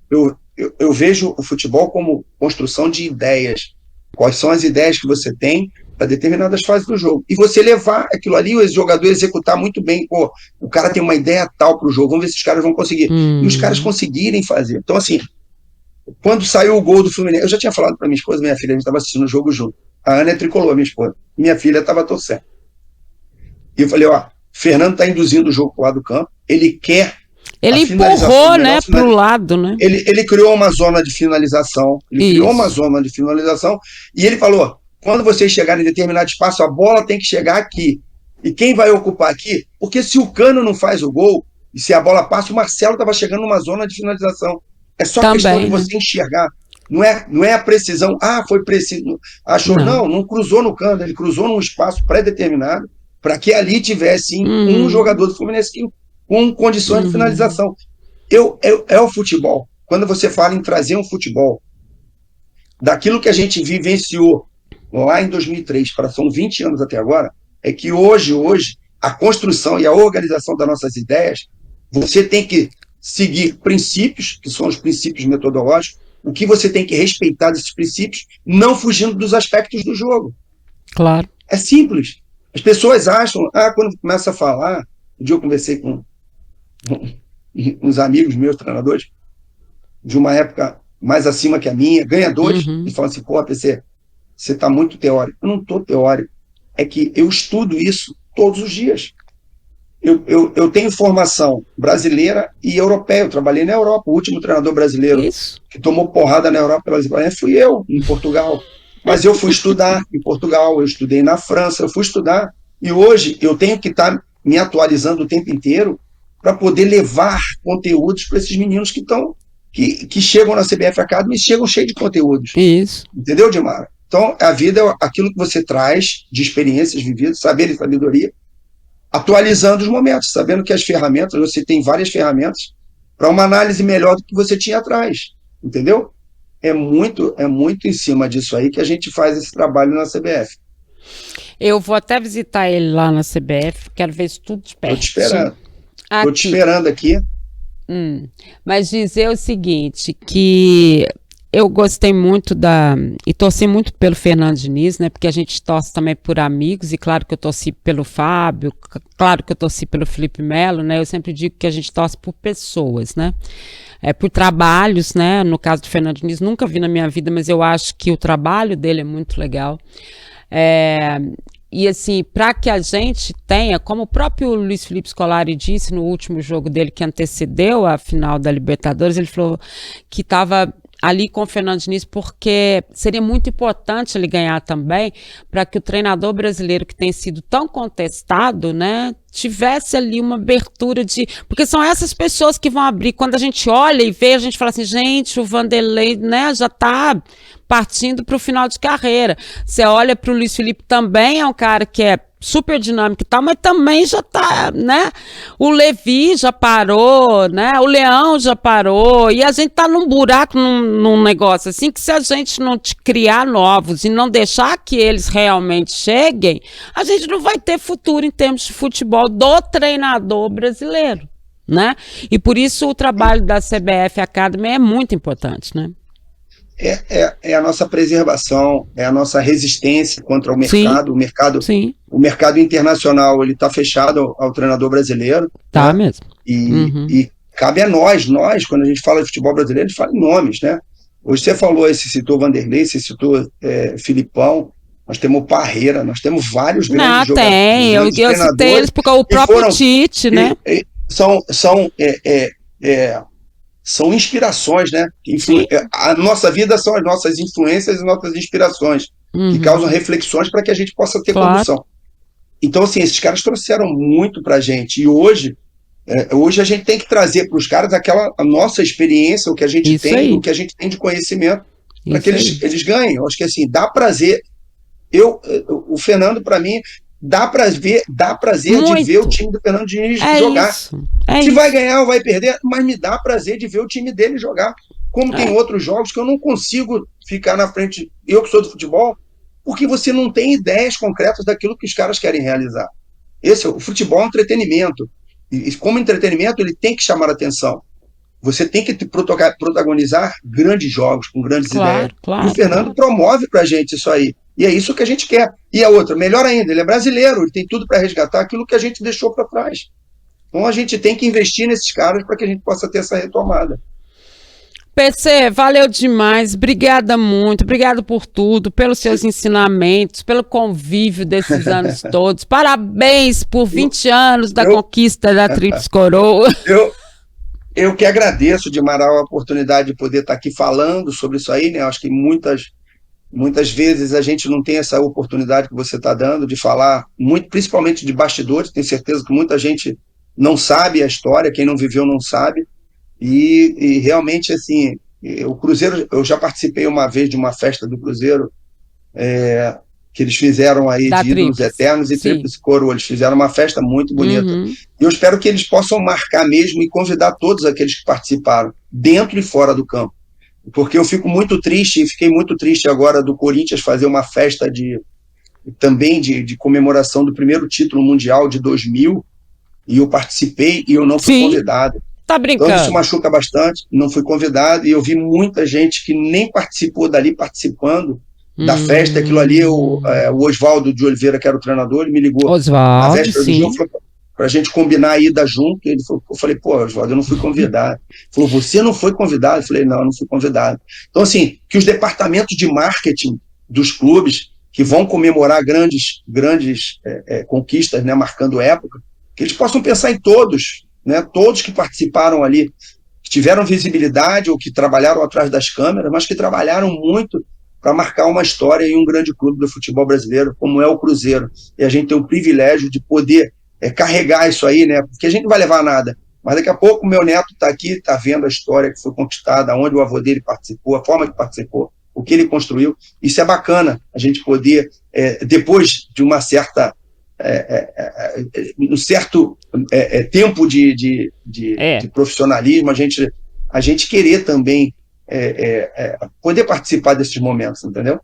eu vejo o futebol como construção de ideias. Quais são as ideias que você tem para determinadas fases do jogo? E você levar aquilo ali, o jogador executar muito bem. Pô, o cara tem uma ideia tal para o jogo, vamos ver se os caras vão conseguir. E os caras conseguirem fazer. Então, assim, quando saiu o gol do Fluminense, eu já tinha falado para minha esposa, minha filha, a gente estava assistindo o jogo junto. A Ana é tricolor, minha esposa. Minha filha estava torcendo. E eu falei, Fernando está induzindo o jogo para o lado do campo, ele quer... Ele empurrou, né, para o lado, né? Ele criou uma zona de finalização, e ele falou, quando vocês chegarem em determinado espaço, a bola tem que chegar aqui. E quem vai ocupar aqui? Porque se o Cano não faz o gol, e se a bola passa, o Marcelo estava chegando numa zona de finalização. É só questão de você enxergar. Não é a precisão, foi preciso, achou, não cruzou no canto, ele cruzou num espaço pré-determinado para que ali tivesse um jogador do Fluminense com condições de finalização. É o futebol. Quando você fala em trazer um futebol daquilo que a gente vivenciou lá em 2003, são 20 anos até agora, é que hoje, a construção e a organização das nossas ideias, você tem que seguir princípios, que são os princípios metodológicos, o que você tem que respeitar desses princípios, não fugindo dos aspectos do jogo. Claro. É simples. As pessoas acham, quando começa a falar, um dia eu conversei com uns amigos meus, treinadores, de uma época mais acima que a minha, ganhadores, e falam assim, PC, você está muito teórico. Eu não estou teórico. É que eu estudo isso todos os dias. Eu tenho formação brasileira e europeia. Eu trabalhei na Europa. O último treinador brasileiro que tomou porrada na Europa fui eu, em Portugal. Mas eu fui estudar em Portugal, eu estudei na França, eu fui estudar. E hoje eu tenho que estar me atualizando o tempo inteiro para poder levar conteúdos para esses meninos que chegam na CBF Academy e chegam cheios de conteúdos. Isso. Entendeu, Dimara? Então, a vida é aquilo que você traz de experiências vividas, saber e sabedoria, atualizando os momentos, sabendo que as ferramentas, você tem várias ferramentas para uma análise melhor do que você tinha atrás. Entendeu? É muito em cima disso aí que a gente faz esse trabalho na CBF. Eu vou até visitar ele lá na CBF, quero ver isso tudo de perto. Estou te esperando. Estou te esperando aqui. Mas dizer o seguinte, que eu gostei muito e torci muito pelo Fernando Diniz, né? Porque a gente torce também por amigos, e claro que eu torci pelo Fábio, claro que eu torci pelo Felipe Melo, né? Eu sempre digo que a gente torce por pessoas, né? Por trabalhos, né? No caso do Fernando Diniz, nunca vi na minha vida, mas eu acho que o trabalho dele é muito legal. E assim, para que a gente tenha, como o próprio Luiz Felipe Scolari disse no último jogo dele que antecedeu a final da Libertadores, ele falou que estava ali com o Fernando Diniz porque seria muito importante ele ganhar também, para que o treinador brasileiro que tem sido tão contestado, né, tivesse ali uma abertura porque são essas pessoas que vão abrir, quando a gente olha e vê, a gente fala assim, gente, o Vanderlei, né, já está partindo para o final de carreira. Você olha para o Luiz Felipe, também é um cara que é super dinâmico e tal, mas também já tá, né? O Levi já parou, né? O Leão já parou, e a gente tá num buraco, num negócio assim, que se a gente não criar novos e não deixar que eles realmente cheguem, a gente não vai ter futuro em termos de futebol do treinador brasileiro, né? E por isso o trabalho da CBF Academy é muito importante, né? É a nossa preservação, é a nossa resistência contra o mercado. Sim. O mercado internacional, ele está fechado ao treinador brasileiro. Tá, né? mesmo. E cabe a nós, quando a gente fala de futebol brasileiro, a gente fala em nomes, né? Hoje você citou Vanderlei, você citou Filipão, nós temos Parreira, nós temos vários grandes jogadores. Eu citei eles porque o próprio Tite, né? São inspirações, né? A nossa vida são as nossas influências e nossas inspirações, que causam reflexões para que a gente possa ter condução. Então, assim, esses caras trouxeram muito para a gente. E hoje a gente tem que trazer para os caras a nossa experiência, o que a gente tem, o que a gente tem de conhecimento, para que eles ganhem. Eu acho que, assim, dá prazer. O Fernando, para mim, dá prazer muito de ver o time do Fernando Diniz jogar. Se vai ganhar ou vai perder, mas me dá prazer de ver o time dele jogar. Como tem outros jogos que eu não consigo ficar na frente, eu que sou do futebol, porque você não tem ideias concretas daquilo que os caras querem realizar. O futebol é um entretenimento. E como entretenimento, ele tem que chamar a atenção. Você tem que protagonizar grandes jogos, com grandes ideias. E o Fernando promove pra gente isso aí. E é isso que a gente quer. E a outra, melhor ainda, ele é brasileiro, ele tem tudo para resgatar aquilo que a gente deixou para trás. Então a gente tem que investir nesses caras para que a gente possa ter essa retomada. PC, valeu demais, obrigada muito, obrigado por tudo, pelos seus ensinamentos, pelo convívio desses anos todos. Parabéns por 20 anos da conquista da Tríplice Coroa. Eu que agradeço, Dimara, a oportunidade de poder estar aqui falando sobre isso aí, né? Acho que muitas vezes a gente não tem essa oportunidade que você está dando de falar, principalmente de bastidores. Tenho certeza que muita gente não sabe a história, quem não viveu não sabe, e realmente, assim, O Cruzeiro, eu já participei uma vez de uma festa do Cruzeiro, que eles fizeram aí Da de ídolos Tríplice. eternos e Sim. Tríplice Coroa. Eles fizeram uma festa muito bonita. Uhum. E eu espero que eles possam marcar mesmo e convidar todos aqueles que participaram, dentro e fora do campo. Porque eu fico muito triste, e fiquei muito triste agora do Corinthians fazer uma festa também de comemoração do primeiro título mundial de 2000, e eu participei e eu não fui Sim. convidado. Tá Então brincando? isso machuca bastante, não fui convidado, e eu vi muita gente que nem participou dali participando da festa. Aquilo ali, o Oswaldo de Oliveira, que era o treinador, ele me ligou na Oswaldo, véspera do sim. jogo, falou para a gente combinar a ida junto. Eu falei, pô, Oswaldo, eu não fui convidado. Ele falou, você não foi convidado? Eu falei, não, eu não fui convidado. Então, assim, que os departamentos de marketing dos clubes, que vão comemorar grandes conquistas, né, marcando época, que eles possam pensar em todos, né, todos que participaram ali, que tiveram visibilidade ou que trabalharam atrás das câmeras, mas que trabalharam muito para marcar uma história em um grande clube do futebol brasileiro, como é o Cruzeiro. E a gente tem o privilégio de poder carregar isso aí, né? Porque a gente não vai levar nada. Mas daqui a pouco o meu neto está aqui, está vendo a história que foi conquistada, onde o avô dele participou, a forma que participou, o que ele construiu. Isso é bacana, a gente poder, depois de uma certa um certo tempo de profissionalismo, a gente querer também poder participar desses momentos, entendeu?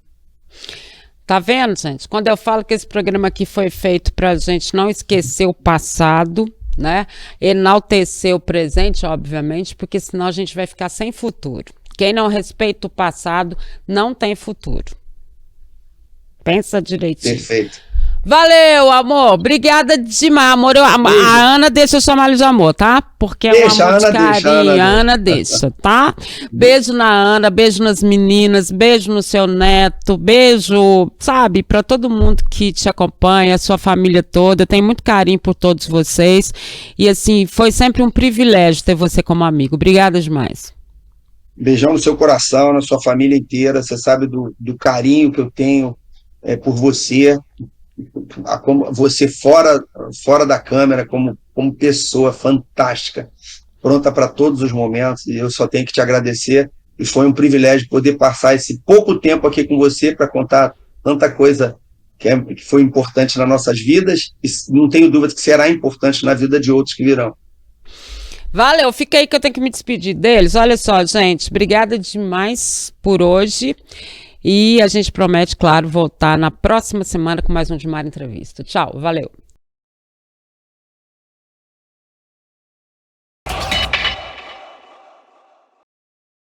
Tá vendo, gente? Quando eu falo que esse programa aqui foi feito pra gente não esquecer o passado, né? Enaltecer o presente, obviamente, porque senão a gente vai ficar sem futuro. Quem não respeita o passado não tem futuro. Pensa direitinho. Perfeito. Valeu, amor. Obrigada demais, amor. A Ana deixa eu chamar ele de amor, tá? Porque é um amor de carinho. A Ana deixa, tá? Beijo na Ana, beijo nas meninas, beijo no seu neto, beijo, sabe, pra todo mundo que te acompanha, a sua família toda. Eu tenho muito carinho por todos vocês. E assim, foi sempre um privilégio ter você como amigo. Obrigada demais. Beijão no seu coração, na sua família inteira. Você sabe do carinho que eu tenho por você. Você fora da câmera, como pessoa fantástica, pronta para todos os momentos, e eu só tenho que te agradecer, e foi um privilégio poder passar esse pouco tempo aqui com você para contar tanta coisa que foi importante nas nossas vidas, e não tenho dúvida que será importante na vida de outros que virão. Valeu, fica aí que eu tenho que me despedir deles. Olha só, gente, obrigada demais por hoje. E a gente promete, claro, voltar na próxima semana com mais um Dimara Entrevista. Tchau, valeu.